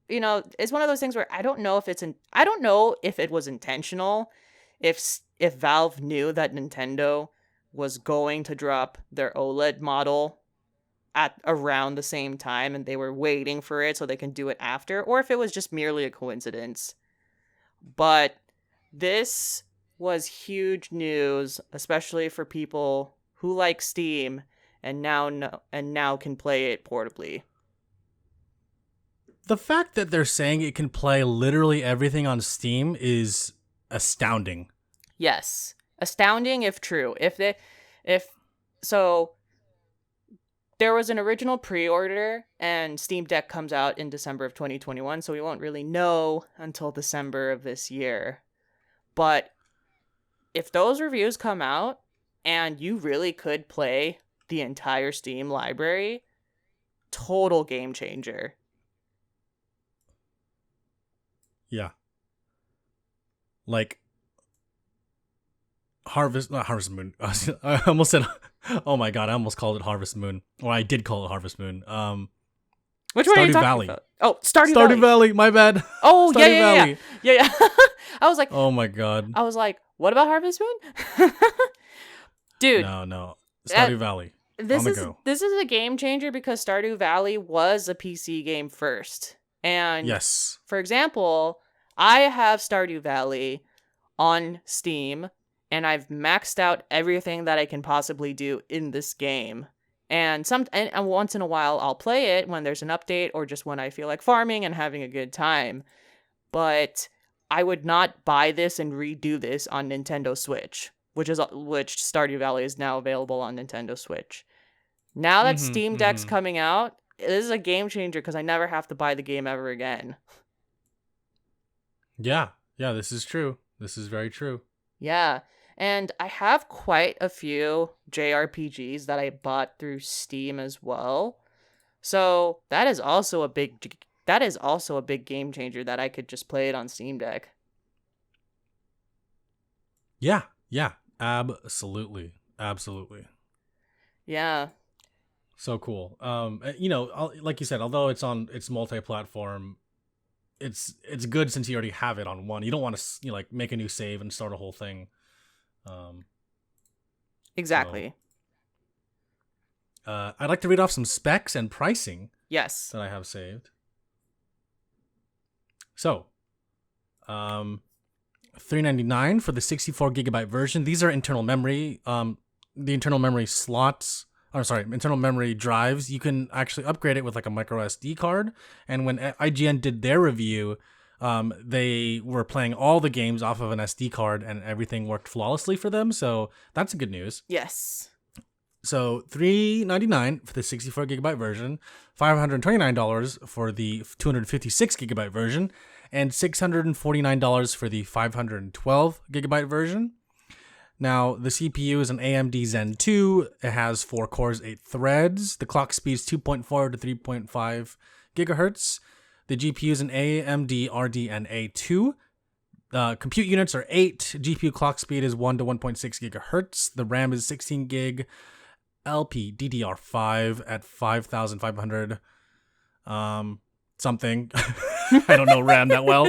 it's one of those things where I don't know if it was intentional, if Valve knew that Nintendo was going to drop their OLED model at around the same time and they were waiting for it so they can do it after, or if it was just merely a coincidence. But this was huge news, especially for people who like Steam and now can play it portably. The fact that they're saying it can play literally everything on Steam is astounding. Yes. Astounding if true. There was an original pre-order, and Steam Deck comes out in December of 2021, so we won't really know until December of this year. But if those reviews come out, and you really could play the entire Steam library, total game changer. Yeah. Like, not Harvest Moon. I almost said... Oh my god, I almost called it Harvest Moon. Or I did call it Harvest Moon. Which one are you talking Valley. About? Oh, Stardew Valley, my bad. Oh, Stardew Valley. Yeah. I was like... Oh my god. I was like, what about Harvest Moon? Dude. No. Stardew Valley. On the go. This is a game changer because Stardew Valley was a PC game first. And Yes. for example, I have Stardew Valley on Steam, and I've maxed out everything that I can possibly do in this game. And once in a while I'll play it when there's an update or just when I feel like farming and having a good time. But I would not buy this and redo this on Nintendo Switch, which Stardew Valley is now available on Nintendo Switch. Now that Steam Deck's coming out, this is a game changer because I never have to buy the game ever again. Yeah, this is true. This is very true. Yeah, and I have quite a few JRPGs that I bought through Steam as well. So that is also a big game changer that I could just play it on Steam Deck. Yeah, absolutely. Yeah. So cool. Like you said, although it's multi-platform, it's good since you already have it on one. You don't want to make a new save and start a whole thing. Exactly. So, I'd like to read off some specs and pricing. Yes. That I have saved. So, $3.99 for the 64 gigabyte version. These are internal memory. The internal memory internal memory drives. You can actually upgrade it with like a micro SD card. And when IGN did their review, they were playing all the games off of an SD card, and everything worked flawlessly for them. So that's good news. Yes. So $3.99 for the 64 gigabyte version, $529 for the 256 gigabyte version, and $649 for the 512 gigabyte version. Now, the CPU is an AMD Zen 2. It has 4 cores, 8 threads. The clock speed is 2.4 to 3.5 gigahertz. The GPU is an AMD RDNA 2. Compute units are 8. GPU clock speed is 1 to 1.6 gigahertz. The RAM is 16 gig. LPDDR5 at 5,500 something. I don't know RAM that well.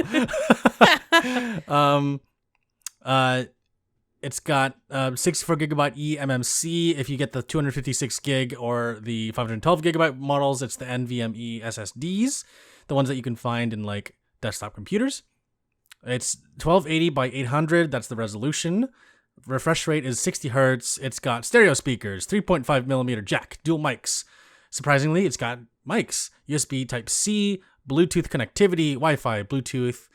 It's got 64 gigabyte eMMC. If you get the 256 gig or the 512 gigabyte models, it's the NVMe SSDs, the ones that you can find in like desktop computers. It's 1280 by 800. That's the resolution. Refresh rate is 60 hertz. It's got stereo speakers, 3.5 millimeter jack, dual mics. Surprisingly, it's got mics, USB Type-C, Bluetooth connectivity, Wi-Fi, Bluetooth,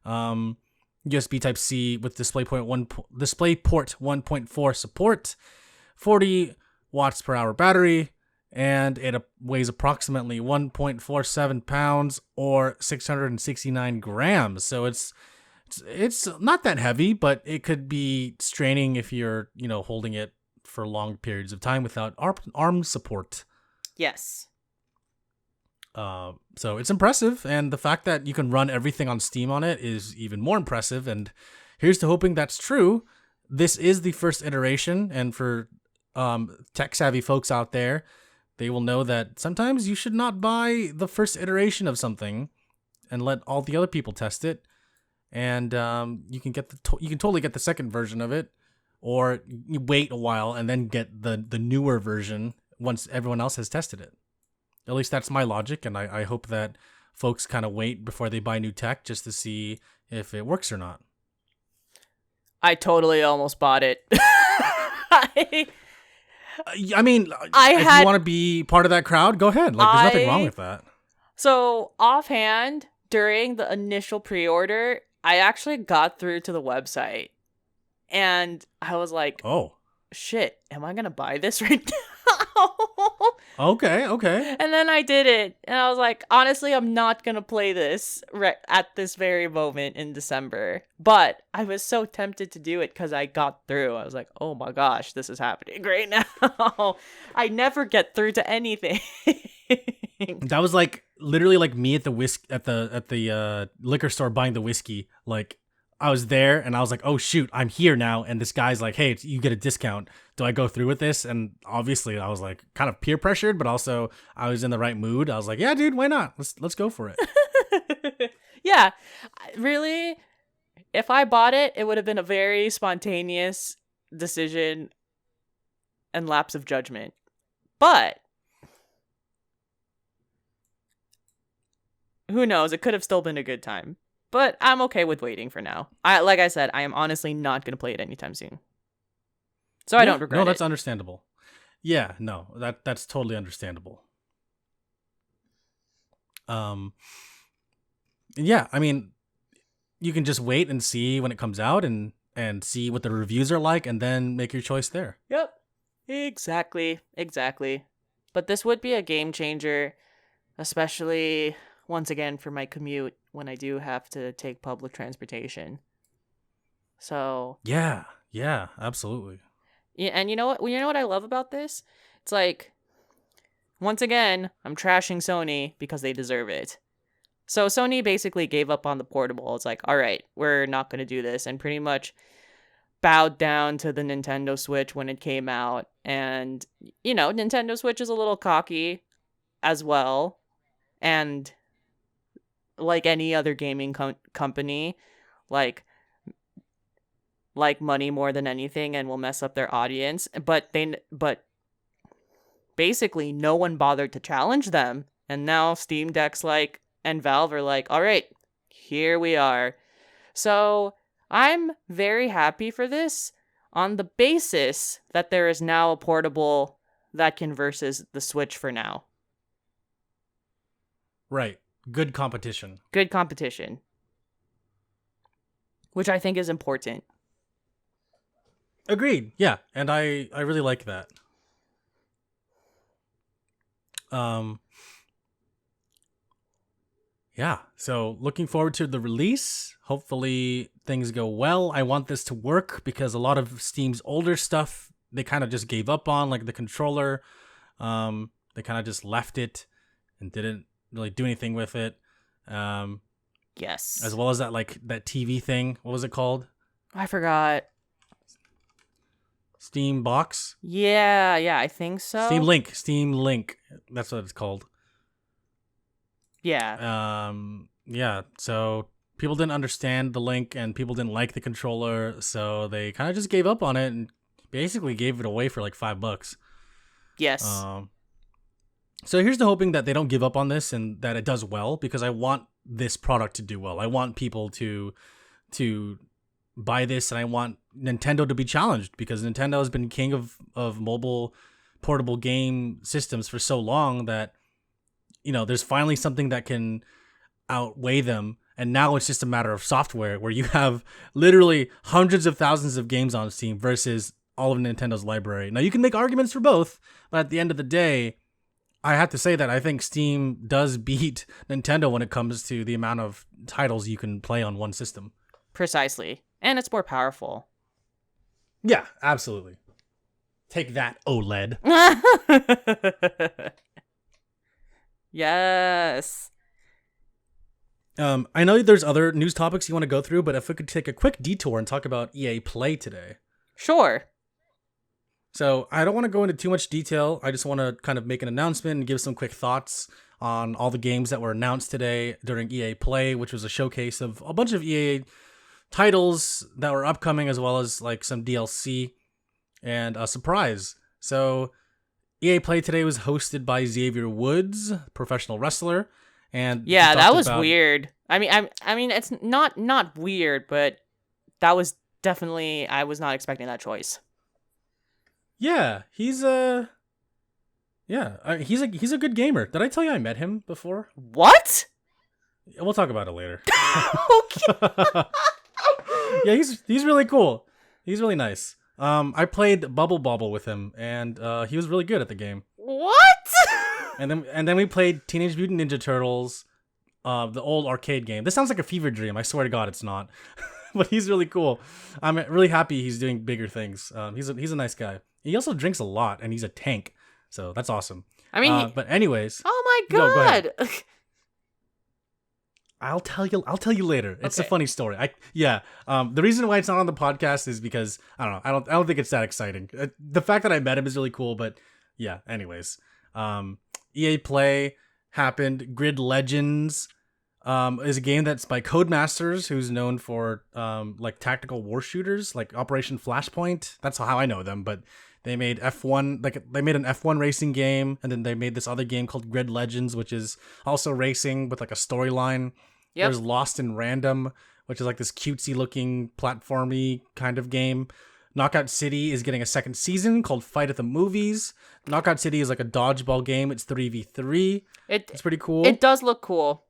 USB Type-C with DisplayPort 1.4 support, 40 watts per hour battery, and it weighs approximately 1.47 pounds or 669 grams. So it's not that heavy, but it could be straining if you're, holding it for long periods of time without arm support. Yes. So it's impressive, and the fact that you can run everything on Steam on it is even more impressive, and here's to hoping that's true. This is the first iteration, and for tech-savvy folks out there, they will know that sometimes you should not buy the first iteration of something and let all the other people test it, and you can totally get the second version of it, or you wait a while and then get the newer version once everyone else has tested it. At least that's my logic, and I hope that folks kind of wait before they buy new tech just to see if it works or not. I totally almost bought it. I mean, if you want to be part of that crowd, go ahead. There's nothing wrong with that. So, offhand, during the initial pre-order, I actually got through to the website, and I was like, oh, shit, am I going to buy this right now? Okay. And then I did it, and I was like, honestly, I'm not going to play this at this very moment in December. But I was so tempted to do it because I got through. I was like, oh my gosh, this is happening right now. I never get through to anything. That was literally like me at the liquor store buying the whiskey. Like, I was there and I was like, oh shoot, I'm here now. And this guy's like, hey, you get a discount. Do I go through with this? And obviously I was like kind of peer pressured, but also I was in the right mood. I was like, yeah, dude, why not? Let's go for it. Yeah, really, if I bought it, it would have been a very spontaneous decision. and lapse of judgment. But who knows? It could have still been a good time. But I'm okay with waiting for now. Like I said, I am honestly not going to play it anytime soon. So I don't regret it. No, that's understandable. Yeah, no, that's totally understandable. Yeah, I mean, you can just wait and see when it comes out and see what the reviews are like and then make your choice there. Yep. Exactly. But this would be a game changer, especially once again for my commute when I do have to take public transportation. So yeah, absolutely. Yeah, and you know what I love about this? It's like, once again, I'm trashing Sony because they deserve it. So Sony basically gave up on the portable. It's like, all right, we're not going to do this, and pretty much bowed down to the Nintendo Switch when it came out. And, Nintendo Switch is a little cocky as well. And like any other gaming company, like money more than anything and will mess up their audience. But basically no one bothered to challenge them. And now Steam Deck's and Valve are like, all right, here we are. So I'm very happy for this on the basis that there is now a portable that can versus the Switch for now. Right. Good competition. Which I think is important. Agreed. Yeah, and I really like that. Yeah, so looking forward to the release. Hopefully things go well. I want this to work because a lot of Steam's older stuff they kind of just gave up on, like the controller. They kind of just left it and didn't really do anything with it. Yes. As well as that that TV thing. What was it called? I forgot. Steam Box? Yeah, I think so. Steam Link. That's what it's called. Yeah. Yeah, so people didn't understand the Link and people didn't like the controller, so they kind of just gave up on it and basically gave it away for $5. Yes. So here's to hoping that they don't give up on this and that it does well, because I want this product to do well. I want people to buy this, and I want Nintendo to be challenged, because Nintendo has been king of mobile portable game systems for so long that there's finally something that can outweigh them, and now it's just a matter of software where you have literally hundreds of thousands of games on Steam versus all of Nintendo's library. Now you can make arguments for both, but at the end of the day, I have to say that I think Steam does beat Nintendo when it comes to the amount of titles you can play on one system. Precisely. And it's more powerful. Yeah, absolutely. Take that, OLED. Yes. I know there's other news topics you want to go through, but if we could take a quick detour and talk about EA Play today. Sure. So I don't want to go into too much detail. I just want to kind of make an announcement and give some quick thoughts on all the games that were announced today during EA Play, which was a showcase of a bunch of EA titles that were upcoming, as well as some DLC and a surprise. So EA Play today was hosted by Xavier Woods, professional wrestler, and yeah, that was weird. I mean, it's not weird, but that was definitely, I was not expecting that choice. Yeah, he's a good gamer. Did I tell you I met him before? What? We'll talk about it later. Okay. Yeah, he's really cool. He's really nice. I played Bubble Bobble with him, and he was really good at the game. What? And then we played Teenage Mutant Ninja Turtles, the old arcade game. This sounds like a fever dream. I swear to God, it's not. But he's really cool. I'm really happy he's doing bigger things. He's a nice guy. He also drinks a lot, and he's a tank, so that's awesome. I mean, but anyways. Oh my God. Go ahead. I'll tell you later. It's okay. A funny story. The reason why it's not on the podcast is because I don't know. I don't think it's that exciting. The fact that I met him is really cool, but yeah. Anyways, EA Play happened. Grid Legends is a game that's by Codemasters, who's known for like tactical war shooters, like Operation Flashpoint. That's how I know them. But they made F1, like they made an F1 racing game, and then they made this other game called Grid Legends, which is also racing with like a storyline. Yep. There's Lost in Random, which is like this cutesy looking platformy kind of game. Knockout City is getting a second season called Fight at the Movies. Knockout City is like a dodgeball game. It's 3v3. It's pretty cool. It does look cool.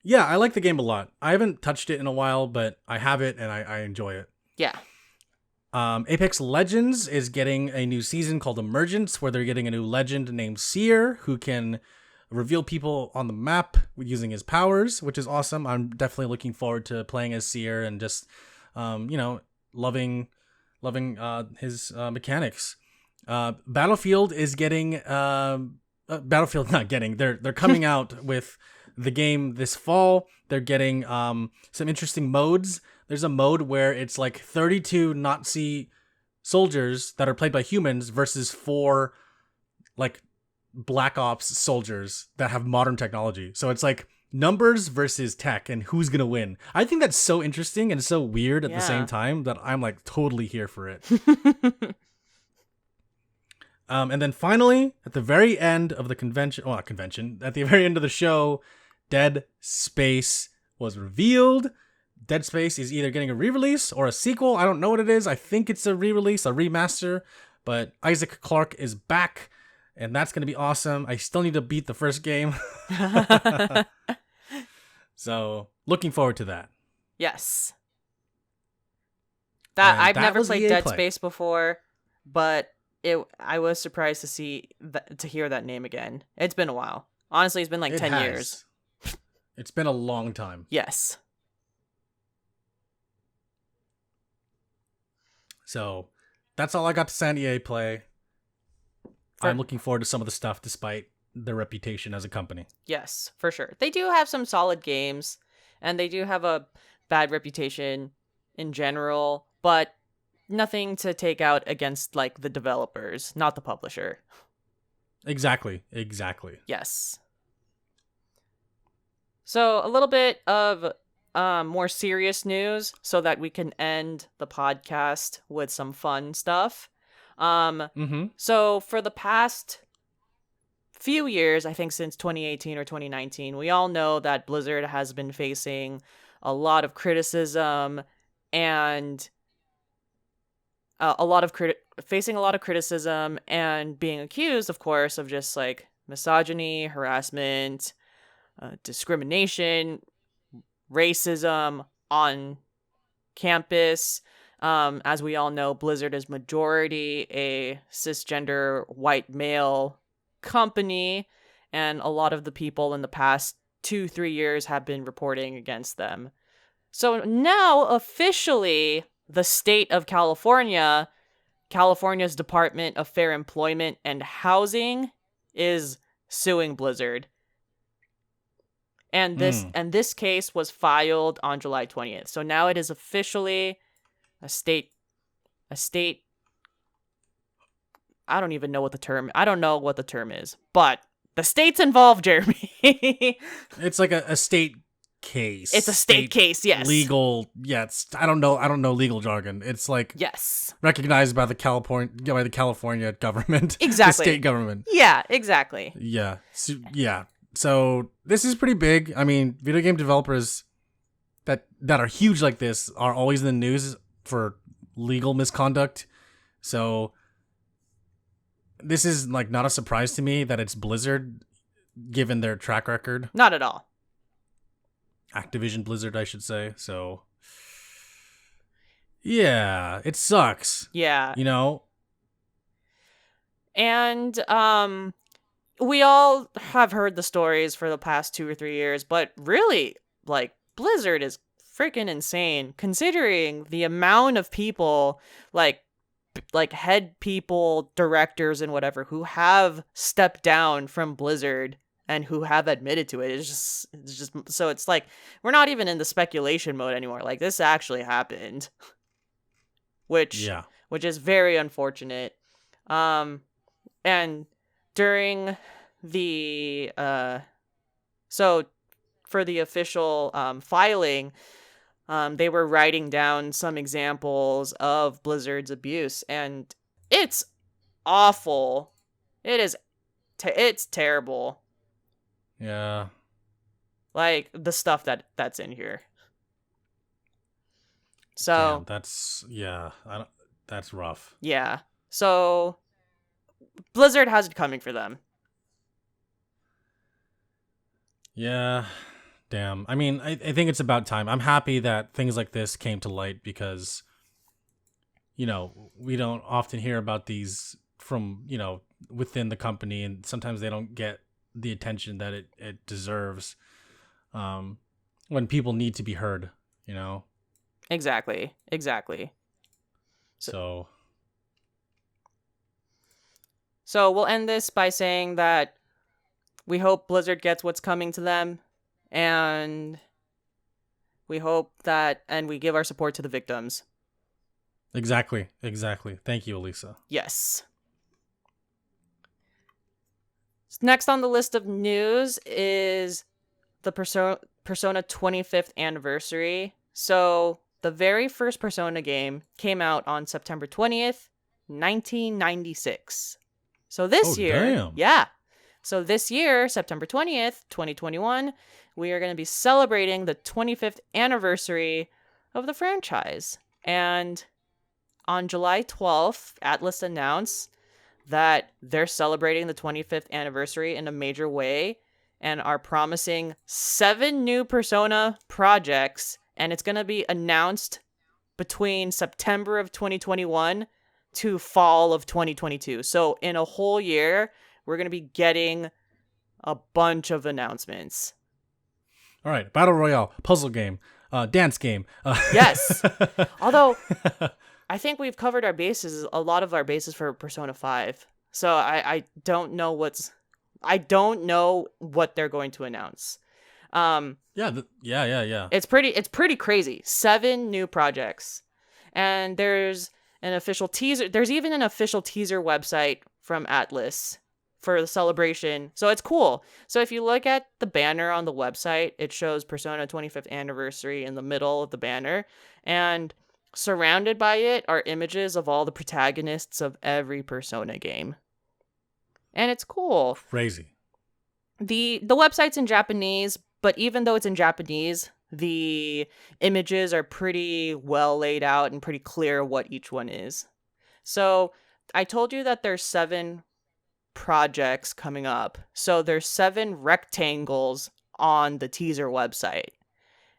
Yeah, I like the game a lot. I haven't touched it in a while, but I have it and I enjoy it. Yeah. Apex Legends is getting a new season called Emergence, where they're getting a new legend named Seer, who can reveal people on the map using his powers, which is awesome. I'm definitely looking forward to playing as Seer and just, loving his mechanics. Battlefield is getting Battlefield not getting. They're coming out with the game this fall. They're getting some interesting modes. There's a mode where it's like 32 Nazi soldiers that are played by humans versus 4 like Black Ops soldiers that have modern technology. So it's like numbers versus tech and who's gonna win. I think that's so interesting and so weird at the same time that I'm like totally here for it. And then finally, at the very end of the at the very end of the show, Dead Space was revealed. Dead Space is either getting a re-release or a sequel. I don't know what it is. I think it's a re-release, a remaster, but Isaac Clarke is back, and that's going to be awesome. I still need to beat the first game. So, looking forward to that. Yes. I've never played Dead play. Space before, but I was surprised to hear that name again. It's been a while. Honestly, it's been like 10 years. It's been a long time. Yes. So, that's all I got to San EA play. I'm looking forward to some of the stuff despite their reputation as a company. Yes, for sure. They do have some solid games, and they do have a bad reputation in general, but nothing to take out against like the developers, not the publisher. Exactly. Yes. So a little bit of more serious news so that we can end the podcast with some fun stuff. So for the past few years, I think since 2018 or 2019, we all know that Blizzard has been facing a lot of criticism and facing a lot of criticism and being accused, of course, of just like misogyny, harassment, discrimination, racism on campus. As we all know, Blizzard is majority a cisgender white male company, and a lot of the people in the past 2-3 years have been reporting against them. So now, officially, the state of California's Department of Fair Employment and Housing is suing Blizzard. And this case was filed on July 20th. So now it is officially a state I don't even know what the term is, but the state's involved, Jeremy. It's like a state case. It's a state case, yes. Legal, yeah. I don't know legal jargon. It's like yes, recognized by the California government. Exactly. The state government. Yeah, exactly. Yeah. So this is pretty big. I mean, video game developers that are huge like this are always in the news for legal misconduct. So this is like not a surprise to me that it's Blizzard, given their track record. Not at all. Activision Blizzard, I should say. So yeah, it sucks. Yeah. You know? And we all have heard the stories for the past 2 or 3 years, but really, like, Blizzard is freaking insane considering the amount of people like head people, directors and whatever who have stepped down from Blizzard and who have admitted to it. It's just so it's like we're not even in the speculation mode anymore. Like this actually happened. Which is very unfortunate. And during the so for the official filing, they were writing down some examples of Blizzard's abuse, and it's awful. It's terrible. Yeah. Like the stuff that's in here. So Damn, that's rough. yeah. So Blizzard has it coming for them. Yeah. Damn. I mean, I think it's about time. I'm happy that things like this came to light because, we don't often hear about these from, within the company, and sometimes they don't get the attention that it deserves when people need to be heard, Exactly. So we'll end this by saying that we hope Blizzard gets what's coming to them, and we hope that, and we give our support to the victims. Exactly. Thank you, Alyssa. Yes. Next on the list of news is the Persona 25th anniversary. So the very first Persona game came out on September 20th, 1996. So this year, damn. yeah. So this year, September 20th, 2021, we are going to be celebrating the 25th anniversary of the franchise. And on July 12th, Atlus announced that they're celebrating the 25th anniversary in a major way and are promising 7 new Persona projects, and it's going to be announced between September of 2021 to fall of 2022. So in a whole year, we're going to be getting a bunch of announcements. All right, Battle Royale, puzzle game, dance game. Yes. Although I think we've covered a lot of our bases for Persona 5. So I don't know what they're going to announce. Yeah. It's pretty crazy. 7 new projects. And there's an official teaser. There's even an official teaser website from Atlus for the celebration. So it's cool. So if you look at the banner on the website, it shows Persona 25th anniversary in the middle of the banner. And surrounded by it are images of all the protagonists of every Persona game. And it's cool. Crazy. The website's in Japanese, but even though it's in Japanese, the images are pretty well laid out and pretty clear what each one is. So I told you that there's 7 projects coming up. So there's 7 rectangles on the teaser website.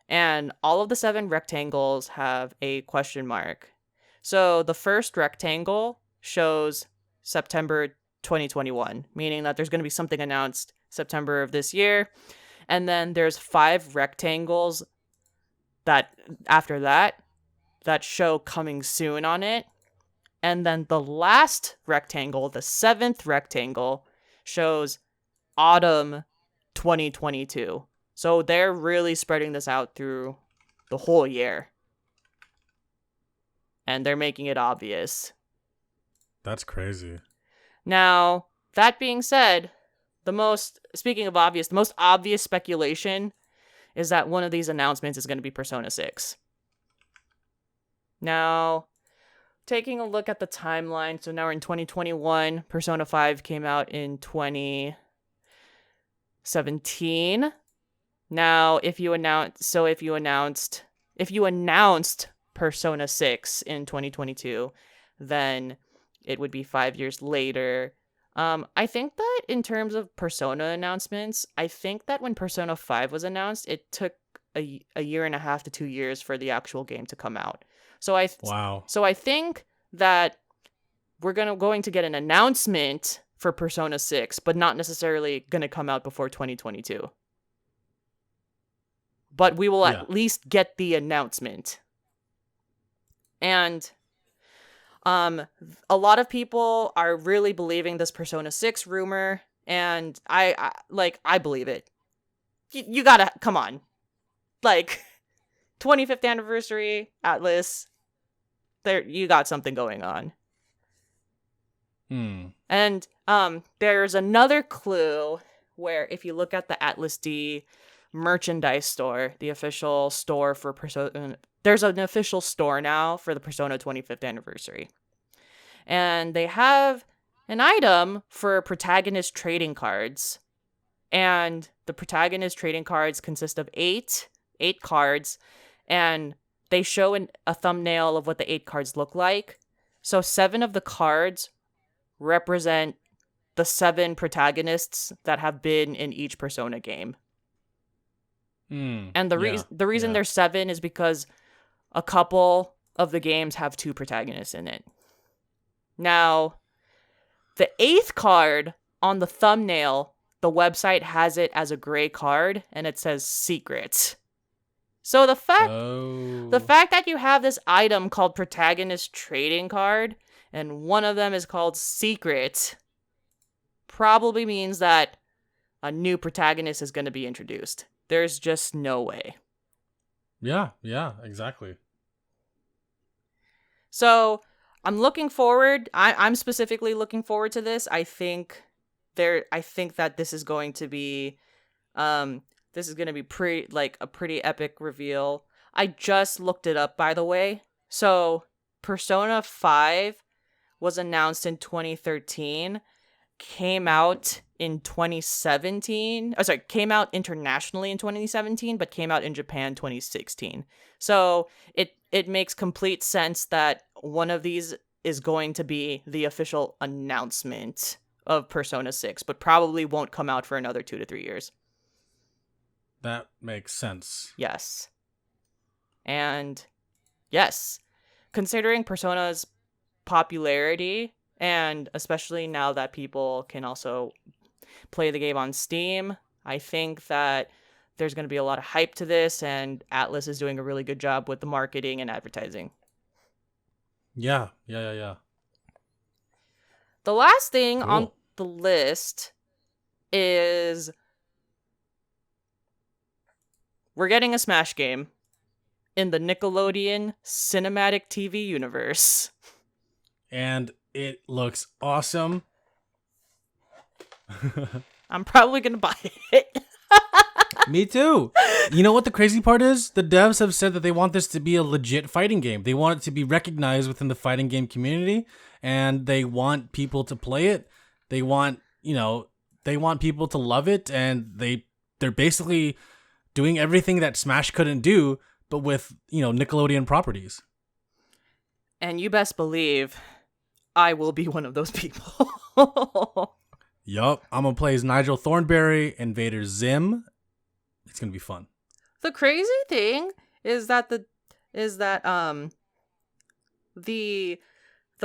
And all of the 7 rectangles have a question mark. So the first rectangle shows September 2021, meaning that there's going to be something announced September of this year. And then there's 5 rectangles that after that show coming soon on it. And then the last rectangle, the 7th rectangle, shows autumn 2022. So they're really spreading this out through the whole year. And they're making it obvious. That's crazy. Now, that being said, the most obvious speculation is that one of these announcements is going to be Persona 6. Now, taking a look at the timeline, so now we're in 2021. Persona 5 came out in 2017. Now, if you announced Persona 6 in 2022, then it would be 5 years later. I think that in terms of Persona announcements, I think that when Persona 5 was announced, it took a year and a half to 2 years for the actual game to come out. Wow. So I think that we're going to get an announcement for Persona 6, but not necessarily going to come out before 2022. But we will at least get the announcement. And a lot of people are really believing this Persona 6 rumor, and I believe it. You gotta, come on. 25th anniversary, Atlus, you got something going on. And there's another clue where if you look at the Atlus D merchandise store, the official store for Persona. There's an official store now for the Persona 25th anniversary. And they have an item for protagonist trading cards. And the protagonist trading cards consist of eight cards. And they show a thumbnail of what the 8 cards look like. So 7 of the cards represent the 7 protagonists that have been in each Persona game. And the reason there's 7 is because a couple of the games have 2 protagonists in it. Now, the 8th card on the thumbnail, the website has it as a gray card, and it says secret. So the fact that you have this item called protagonist trading card, and one of them is called secret, probably means that a new protagonist is going to be introduced. There's just no way. Yeah, exactly. So I'm looking forward. I'm specifically looking forward to this. I think that this is going to be, a pretty epic reveal. I just looked it up, by the way. So Persona 5 was announced in 2013, came out in 2017. Came out internationally in 2017, but came out in Japan 2016. So it makes complete sense that one of these is going to be the official announcement of Persona 6, but probably won't come out for another 2 to 3 years. That makes sense. Yes. And yes, considering Persona's popularity, and especially now that people can also play the game on Steam, I think that there's going to be a lot of hype to this, and Atlus is doing a really good job with the marketing and advertising. Yeah. The last thing on the list is we're getting a Smash game in the Nickelodeon cinematic TV universe. And it looks awesome. I'm probably going to buy it. Me too. You know what the crazy part is? The devs have said that they want this to be a legit fighting game. They want it to be recognized within the fighting game community, and they want people to play it. They want people to love it, and they're basically doing everything that Smash couldn't do, but with, Nickelodeon properties. And you best believe I will be one of those people. Yup, I'm gonna play as Nigel Thornberry, Invader Zim. It's gonna be fun. The crazy thing is that the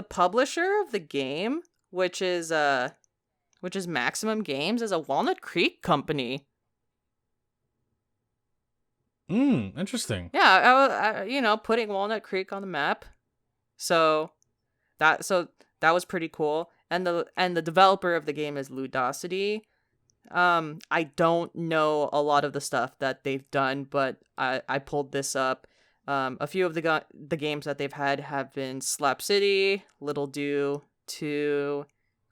publisher of the game, which is Maximum Games, is a Walnut Creek company. Interesting. Yeah, I putting Walnut Creek on the map. So that was pretty cool. And the developer of the game is Ludosity. I don't know a lot of the stuff that they've done, but I pulled this up. A few of the games that they've had have been Slap City, Little Dew 2,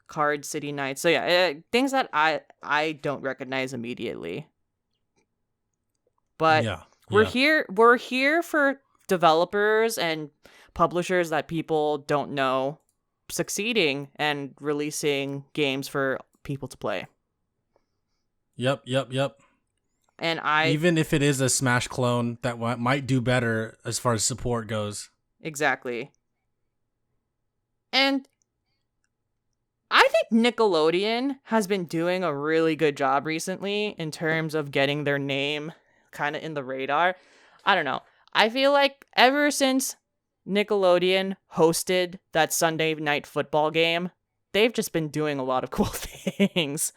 Card City Nights. So yeah, things that I don't recognize immediately. But we're here for developers and publishers that people don't know succeeding and releasing games for people to play. Yep. And even if it is a Smash clone that might do better as far as support goes. Exactly. And I think Nickelodeon has been doing a really good job recently in terms of getting their name kind of in the radar. I don't know. I feel like ever since Nickelodeon hosted that Sunday night football game, they've just been doing a lot of cool things.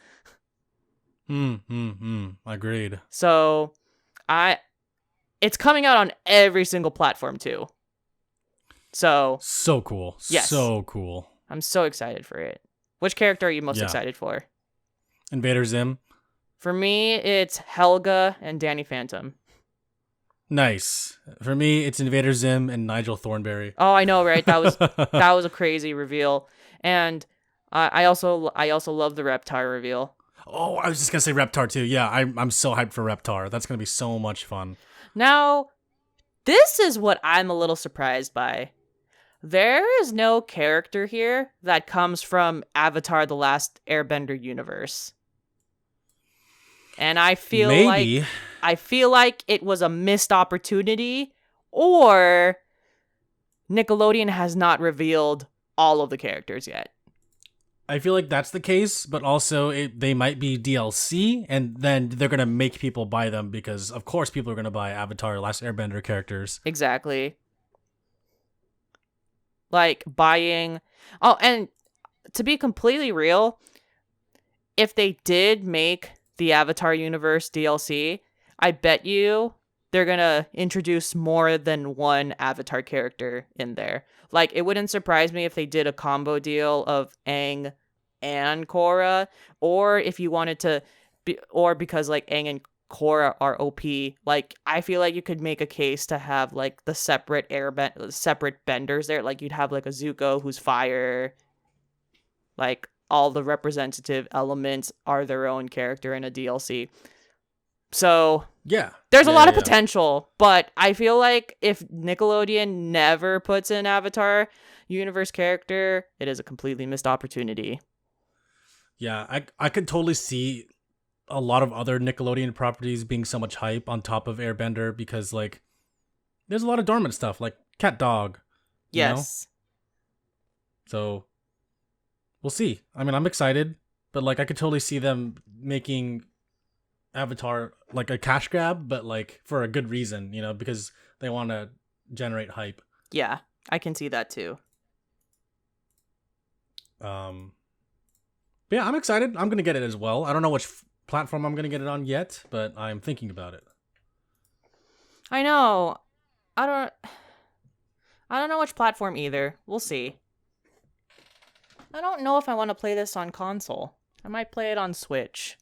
Agreed. So, it's coming out on every single platform too. So cool. Yes. So cool. I'm so excited for it. Which character are you most excited for? Invader Zim. For me, it's Helga and Danny Phantom. Nice. For me, it's Invader Zim and Nigel Thornberry. Oh, I know, right? That was a crazy reveal. And I also love the Reptile reveal. Oh, I was just gonna say Reptar too. Yeah, I'm so hyped for Reptar. That's gonna be so much fun. Now, this is what I'm a little surprised by. There is no character here that comes from Avatar: The Last Airbender universe. And I feel Maybe. like it was a missed opportunity, or Nickelodeon has not revealed all of the characters yet. I feel like that's the case, but also they might be DLC, and then they're gonna make people buy them because, of course, people are gonna buy Avatar: Last Airbender characters. Exactly. Like buying. Oh, and to be completely real, if they did make the Avatar universe DLC, I bet you they're gonna introduce more than one Avatar character in there. Like, it wouldn't surprise me if they did a combo deal of Aang and Korra, or if you wanted to, or because like Aang and Korra are OP. Like, I feel like you could make a case to have like the separate separate benders there. Like, you'd have like a Zuko who's fire. Like, all the representative elements are their own character in a DLC. So Yeah, there's a lot of potential, but I feel like if Nickelodeon never puts in Avatar universe character, it is a completely missed opportunity. Yeah, I could totally see a lot of other Nickelodeon properties being so much hype on top of Airbender because, like, there's a lot of dormant stuff, like Cat Dog. Yes. So, we'll see. I mean, I'm excited, but, like, I could totally see them making Avatar like a cash grab, but like for a good reason, because they want to generate hype. Yeah, I can see that too. But yeah, I'm excited. I'm gonna get it as well. I don't know which platform I'm gonna get it on yet, but I'm thinking about it. I know. I don't know which platform either. We'll see. I don't know if I want to play this on console. I might play it on Switch.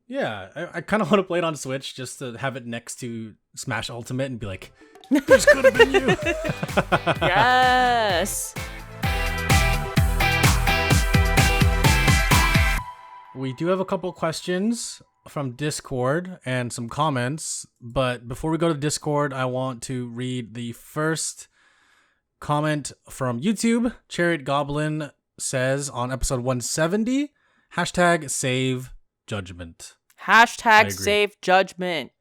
Yeah, I kind of want to play it on Switch just to have it next to Smash Ultimate and be like, this could have been you. Yes. We do have a couple questions from Discord and some comments, but before we go to Discord, I want to read the first comment from YouTube. Chariot Goblin says on episode 170, #save judgment. #save judgment.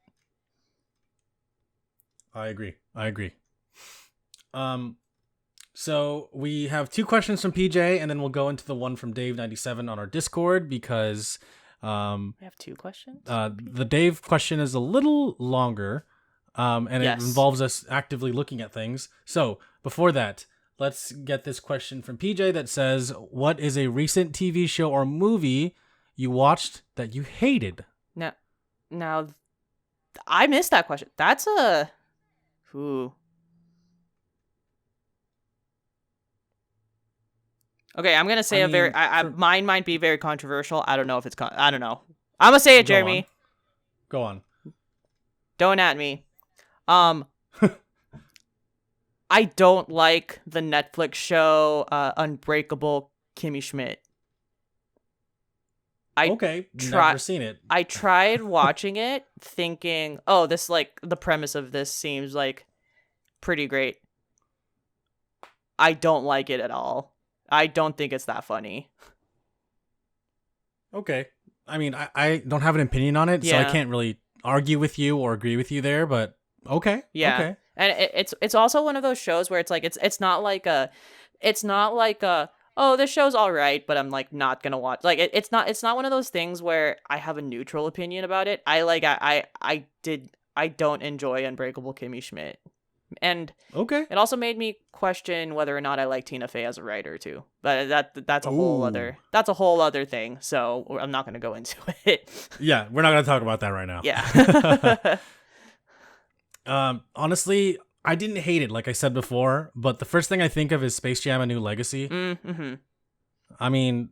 I agree. So we have two questions from PJ, and then we'll go into the one from Dave97 on our Discord because we have two questions. The Dave question is a little longer, and yes. It involves us actively looking at things. So before that, let's get this question from PJ that says, "What is a recent TV show or movie you watched that you hated?" Now, I missed that question. That's a... Ooh. Okay, I'm going to say mine might be very controversial. I don't know if it's... I don't know. I'm going to say it, Jeremy. Go on. Don't at me. I don't like the Netflix show Unbreakable Kimmy Schmidt. Never seen it. I tried watching it thinking, oh, this, like, the premise of this seems, like, pretty great. I don't like it at all. I don't think it's that funny. Okay. I mean, I don't have an opinion on it, so I can't really argue with you or agree with you there, but okay. Yeah. Okay. And it's also one of those shows where it's like, it's not like a, oh, this show's all right, but I'm like not gonna watch. Like it's not one of those things where I have a neutral opinion about it. I don't enjoy Unbreakable Kimmy Schmidt, and it also made me question whether or not I like Tina Fey as a writer too. But that's a whole other thing. So I'm not gonna go into it. Yeah, we're not gonna talk about that right now. Yeah. Honestly, I didn't hate it, like I said before, but the first thing I think of is Space Jam: A New Legacy. Mm-hmm. I mean,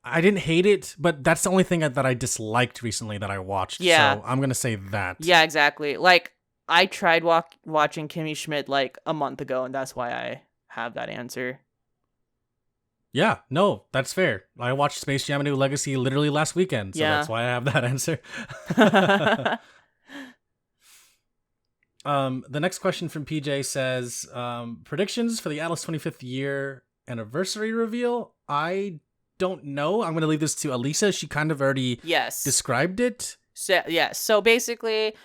I didn't hate it, but that's the only thing that I disliked recently that I watched. Yeah. So I'm going to say that. Yeah, exactly. Like, I tried watching Kimmy Schmidt like a month ago, and that's why I have that answer. Yeah, no, that's fair. I watched Space Jam: A New Legacy literally last weekend, so that's why I have that answer. The next question from PJ says, predictions for the Atlas 25th year anniversary reveal. I don't know. I'm going to leave this to Alyssa. She kind of already described it. So basically,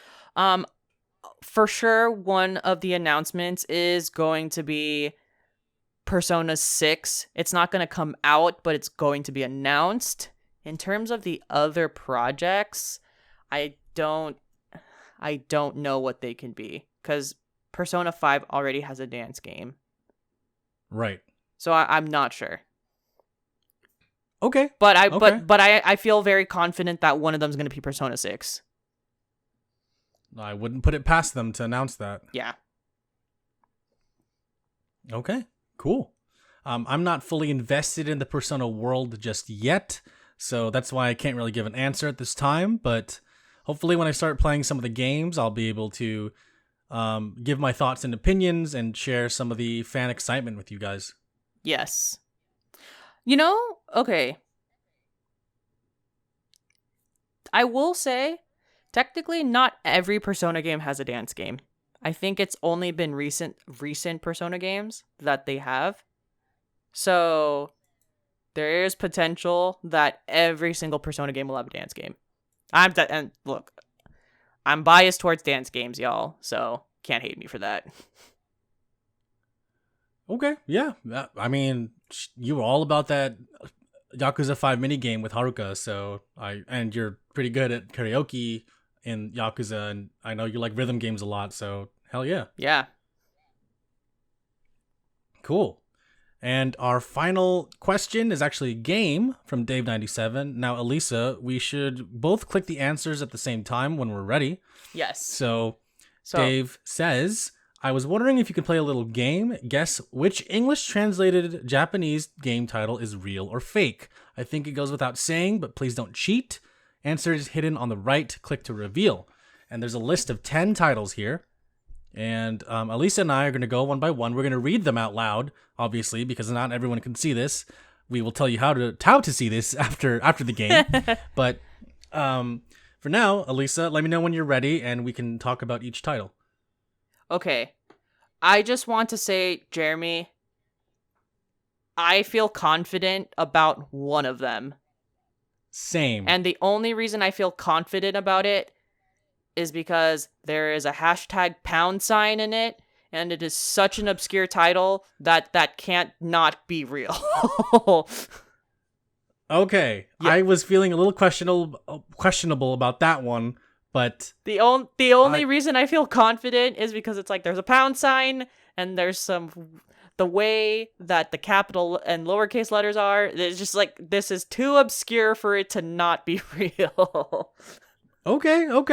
for sure, one of the announcements is going to be Persona 6. It's not going to come out, but it's going to be announced. In terms of the other projects, I don't know what they can be, because Persona 5 already has a dance game. Right. So I'm not sure. Okay. But I feel very confident that one of them is going to be Persona 6. I wouldn't put it past them to announce that. Yeah. Okay. Cool. I'm not fully invested in the Persona world just yet, so that's why I can't really give an answer at this time, but hopefully when I start playing some of the games, I'll be able to give my thoughts and opinions and share some of the fan excitement with you guys. Yes. Okay. I will say, technically, not every Persona game has a dance game. I think it's only been recent Persona games that they have. So there is potential that every single Persona game will have a dance game. And look, I'm biased towards dance games, y'all, so can't hate me for that. Okay, yeah. I mean, you were all about that Yakuza 5 minigame with Haruka, and you're pretty good at karaoke in Yakuza, and I know you like rhythm games a lot, so hell yeah. Yeah. Cool. And our final question is actually a game from Dave97. Now, Alyssa, we should both click the answers at the same time when we're ready. Yes. So Dave says, I was wondering if you could play a little game. Guess which English translated Japanese game title is real or fake. I think it goes without saying, but please don't cheat. Answer is hidden on the right. Click to reveal. And there's a list of 10 titles here. And Alyssa and I are going to go one by one. We're going to read them out loud, obviously, because not everyone can see this. We will tell you how to see this after the game. But for now, Alyssa, let me know when you're ready, and we can talk about each title. Okay. I just want to say, Jeremy, I feel confident about one of them. Same. And the only reason I feel confident about it is because there is a hashtag # in it, and it is such an obscure title that can't not be real. Okay. Yeah. I was feeling a little questionable about that one, but the only reason I feel confident is because it's like there's a # and there's the way that the capital and lowercase letters are. It's just like, this is too obscure for it to not be real. Okay. We'll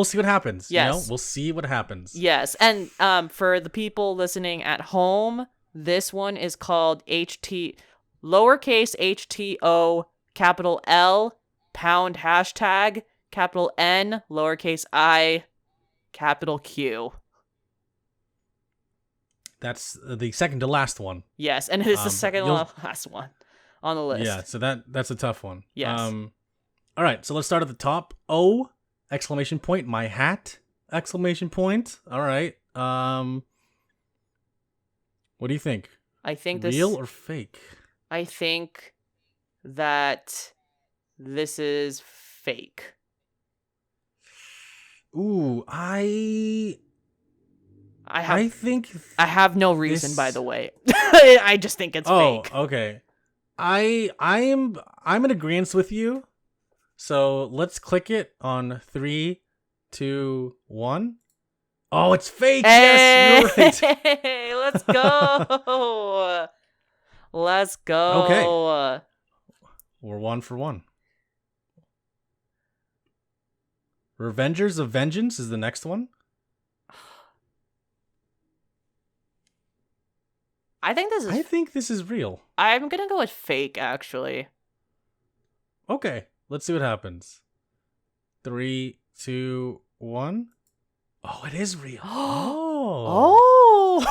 see what happens. Yes. We'll see what happens. Yes. And for the people listening at home, this one is called lowercase HTO, capital L, #, capital N, lowercase I, capital Q. That's the second to last one. Yes, and it is the second to last one on the list. Yeah, so that's a tough one. Yes. All right, so let's start at the top. O! ! My hat! ! All right. What do you think? I think real or fake? I think that this is fake. Ooh, I think I have no reason, by the way. I just think it's fake. Oh, okay. I'm in agreement with you. So let's click it on 3, 2, 1. Oh, it's fake. Hey! Yes, you're right. Hey, let's go. Let's go. Okay. We're 1 for 1. Revengers of Vengeance is the next one. I think this is real. I'm gonna go with fake, actually. Okay, let's see what happens. 3, 2, 1. Oh, it is real. Oh.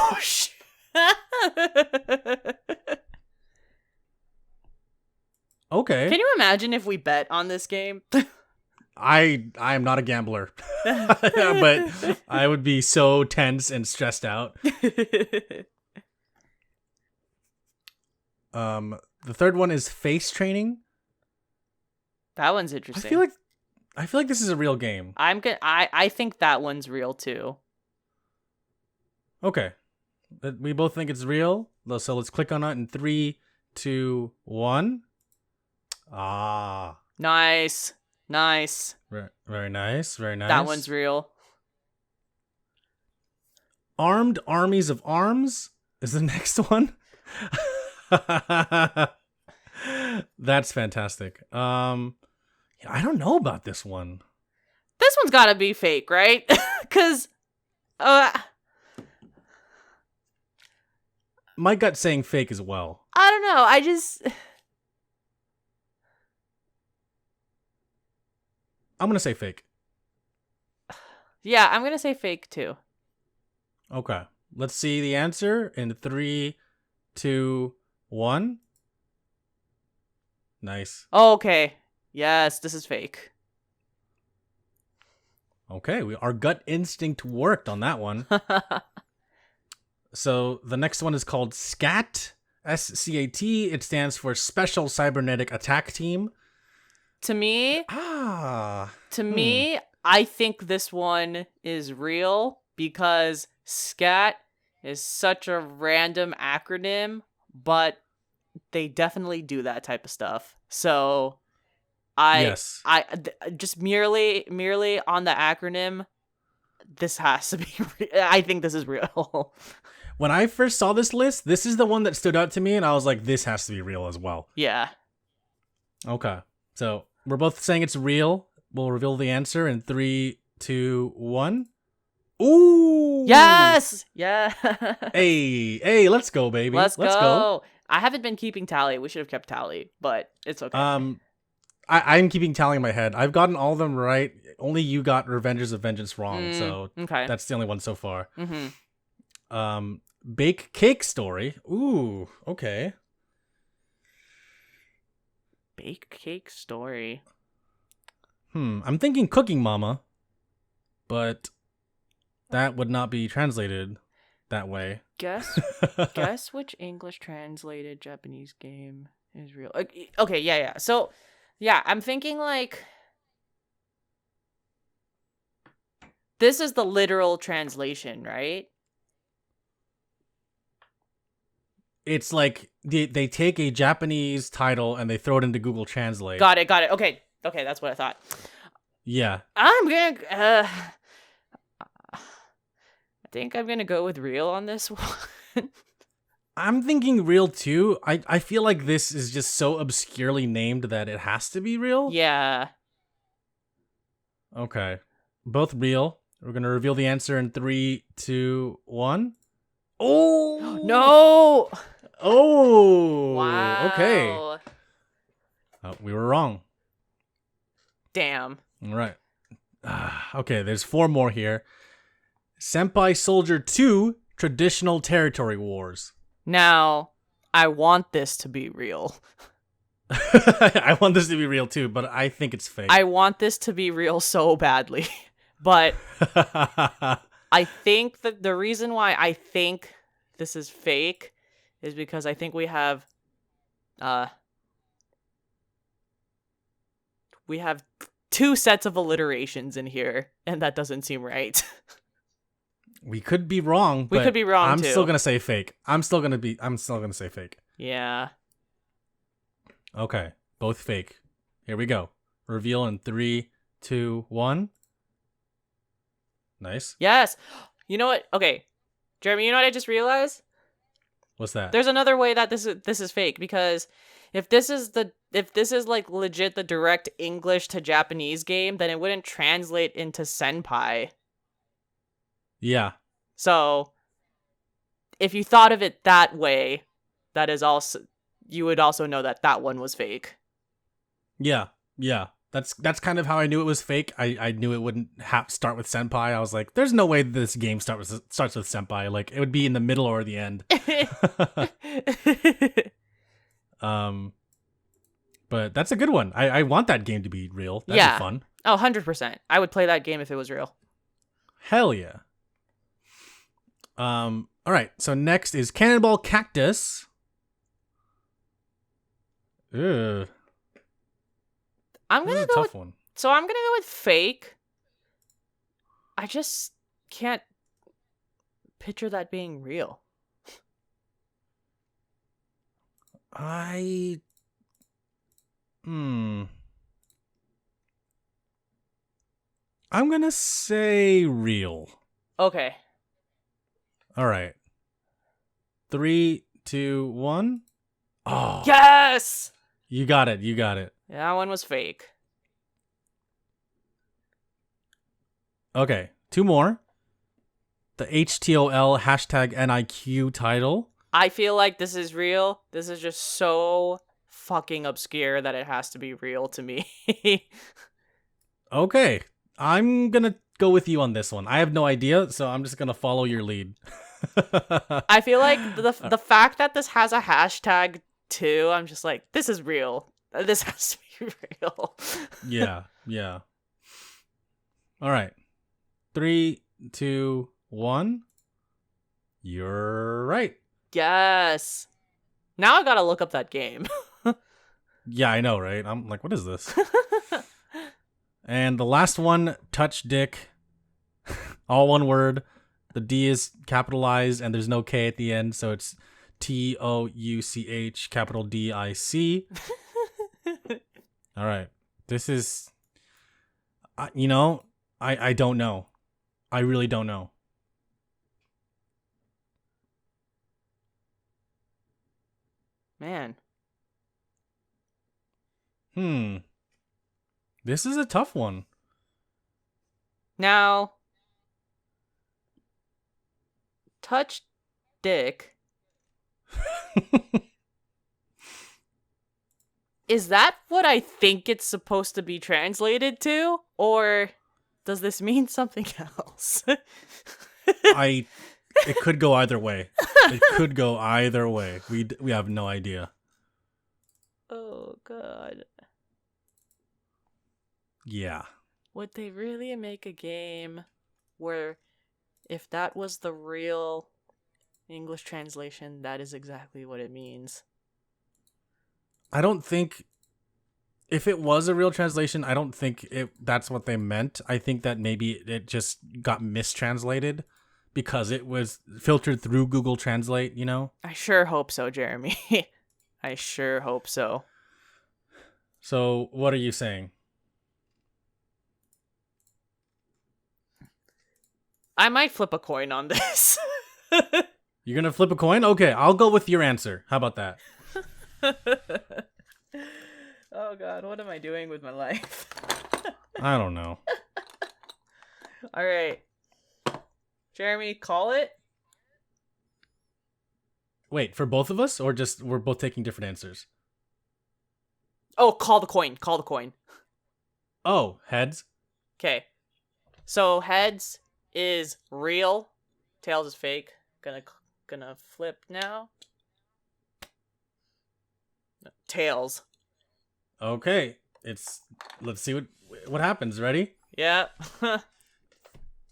Okay. Can you imagine if we bet on this game? I am not a gambler, but I would be so tense and stressed out. The third one is face training. That one's interesting. I feel like this is a real game. I think that one's real too. Okay. We both think it's real. So let's click on it in 3, 2, 1. Ah. Nice. Very nice. Very nice. That one's real. Armed Armies of Arms is the next one. That's fantastic. I don't know about this one. This one's gotta be fake, right? Because, my gut's saying fake as well. I don't know. I'm gonna say fake. Yeah, I'm gonna say fake too. Okay. Let's see the answer in 3, 2, 1. Nice. Okay. Yes, this is fake. Okay, our gut instinct worked on that one. So the next one is called SCAT. SCAT. It stands for Special Cybernetic Attack Team. To me, I think this one is real because SCAT is such a random acronym, but they definitely do that type of stuff. So just merely on the acronym, this has to be I think this is real. When I first saw this list, this is the one that stood out to me, and I was like, this has to be real as well. Yeah. Okay. So we're both saying it's real. We'll reveal the answer in 3, 2, 1. Ooh! Yes! Yeah. Hey, let's go, baby. Let's go. I haven't been keeping tally. We should have kept tally, but it's okay. I'm keeping tally in my head. I've gotten all of them right. Only you got Revengers of Vengeance wrong, so okay. That's the only one so far. Mm-hmm. Bake Cake Story. Ooh, okay. Bake Cake Story. I'm thinking Cooking Mama, but that would not be translated that way. Guess which English translated Japanese game is real. Okay, yeah. So, yeah, I'm thinking like this is the literal translation, right? It's like they take a Japanese title and they throw it into Google Translate. Got it. Okay, that's what I thought. Yeah. I think I'm gonna go with real on this one. I'm thinking real too. I feel like this is just so obscurely named that it has to be real. Yeah. Okay. Both real. We're gonna reveal the answer in 3, 2, 1. Oh no! Oh Wow. Okay. We were wrong. Damn. All right. Okay, there's 4 more here. Senpai Soldier 2 Traditional Territory Wars. Now, I want this to be real. I want this to be real too, but I think it's fake. I want this to be real so badly. But I think that the reason why I think this is fake is because I think we have 2 sets of alliterations in here, and that doesn't seem right. We could be wrong. We could be wrong I'm too. still gonna say fake. I'm still gonna say fake. Yeah. Okay, both fake. Here we go. Reveal in 3, 2, 1. Nice. Yes. You know what? Okay, Jeremy. You know what I just realized? What's that? There's another way that this is fake, because if this is like legit the direct English to Japanese game, then it wouldn't translate into senpai. Yeah. So if you thought of it that way, that is also, you would also know that one was fake. Yeah. That's kind of how I knew it was fake. I knew it wouldn't start with senpai. I was like, there's no way this game starts with senpai. Like, it would be in the middle or the end. But that's a good one. I want that game to be real. That'd be fun. Oh, 100%. I would play that game if it was real. Hell yeah. All right. So next is Cannonball Cactus. Ugh. I'm gonna go one. So I'm gonna go with fake. I just can't picture that being real. I'm gonna say real. Okay. All right. 3, 2, 1. Oh. Yes! You got it. That one was fake. Okay. 2 more. The HTOL #NIQ title. I feel like this is real. This is just so fucking obscure that it has to be real to me. Okay. I'm gonna go with you on this one. I have no idea, so I'm just gonna follow your lead. I feel like the fact that this has a hashtag too, I'm just like, this is real. This has to be real. Yeah. All right. 3, 2, 1. You're right. Yes. Now I gotta look up that game. Yeah, I know, right? I'm like, what is this? And the last one, Touch Dick. All one word. The D is capitalized and there's no K at the end, so it's TOUCH capital DIC. All right. This is, I don't know. I really don't know. Man. This is a tough one. Now, Touch Dick. Is that what I think it's supposed to be translated to? Or does this mean something else? It could go either way. We have no idea. Oh, God. Yeah. Would they really make a game where if that was the real English translation, that is exactly what it means? I don't think, if it was a real translation, I don't think that's what they meant. I think that maybe it just got mistranslated because it was filtered through Google Translate, you know? I sure hope so, Jeremy. I sure hope so. So, what are you saying? I might flip a coin on this. You're gonna flip a coin? Okay, I'll go with your answer. How about that? Oh God, what am I doing with my life? I don't know. All right. Jeremy, call it. Wait, for both of us, or just we're both taking different answers? Oh, call the coin. Call the coin. Oh, heads. Okay. So heads is real. Tails is fake. Gonna flip now. Tails. Okay, let's see what happens. Ready? Yeah.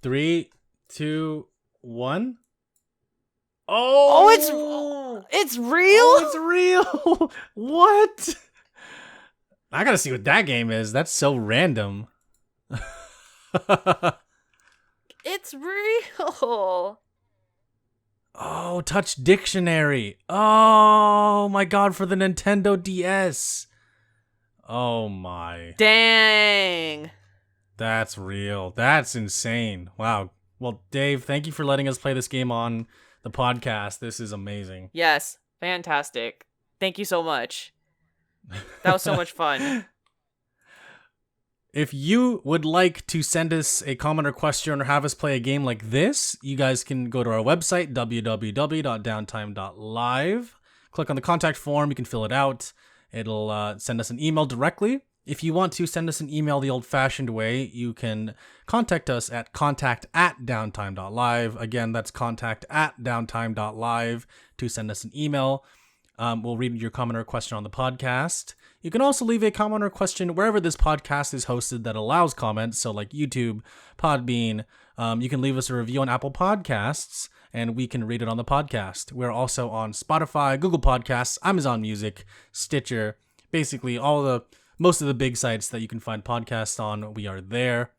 3, 2, 1. It's real. Oh, it's real. What? I gotta see what that game is. That's so random. It's real. Oh, Touch Dictionary. Oh my God, for the Nintendo DS. Oh my. Dang. That's real. That's insane. Wow. Well, Dave, thank you for letting us play this game on the podcast. This is amazing. Yes. Fantastic. Thank you so much. That was so much fun. If you would like to send us a comment or question or have us play a game like this, you guys can go to our website, www.downtime.live. Click on the contact form. You can fill it out. It'll send us an email directly. If you want to send us an email the old-fashioned way, you can contact us at contact@downtime.live. Again, that's contact@downtime.live to send us an email. We'll read your comment or question on the podcast. You can also leave a comment or question wherever this podcast is hosted that allows comments. So like YouTube, Podbean. You can leave us a review on Apple Podcasts, and we can read it on the podcast. We're also on Spotify, Google Podcasts, Amazon Music, Stitcher, basically most of the big sites that you can find podcasts on. We are there.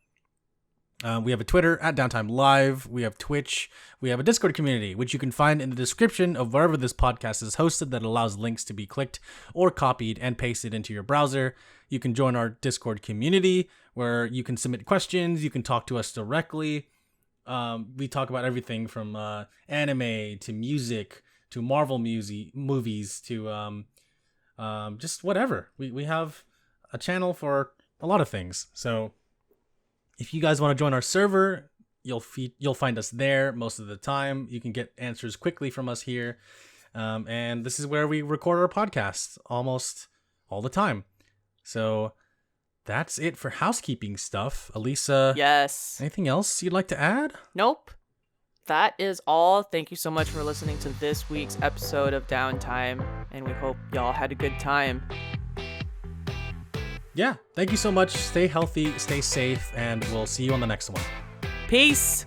We have a Twitter at Downtime.Live. We have Twitch. We have a Discord community, which you can find in the description of wherever this podcast is hosted, that allows links to be clicked or copied and pasted into your browser. You can join our Discord community where you can submit questions. You can talk to us directly. We talk about everything from anime to music to Marvel movies to just whatever. We have a channel for a lot of things. So if you guys want to join our server, you'll find us there most of the time. You can get answers quickly from us here. And this is where we record our podcasts almost all the time. So that's it for housekeeping stuff. Alyssa, Yes. anything else you'd like to add? Nope. That is all. Thank you so much for listening to this week's episode of Downtime, and we hope y'all had a good time. Yeah, thank you so much. Stay healthy, stay safe, and we'll see you on the next one. Peace.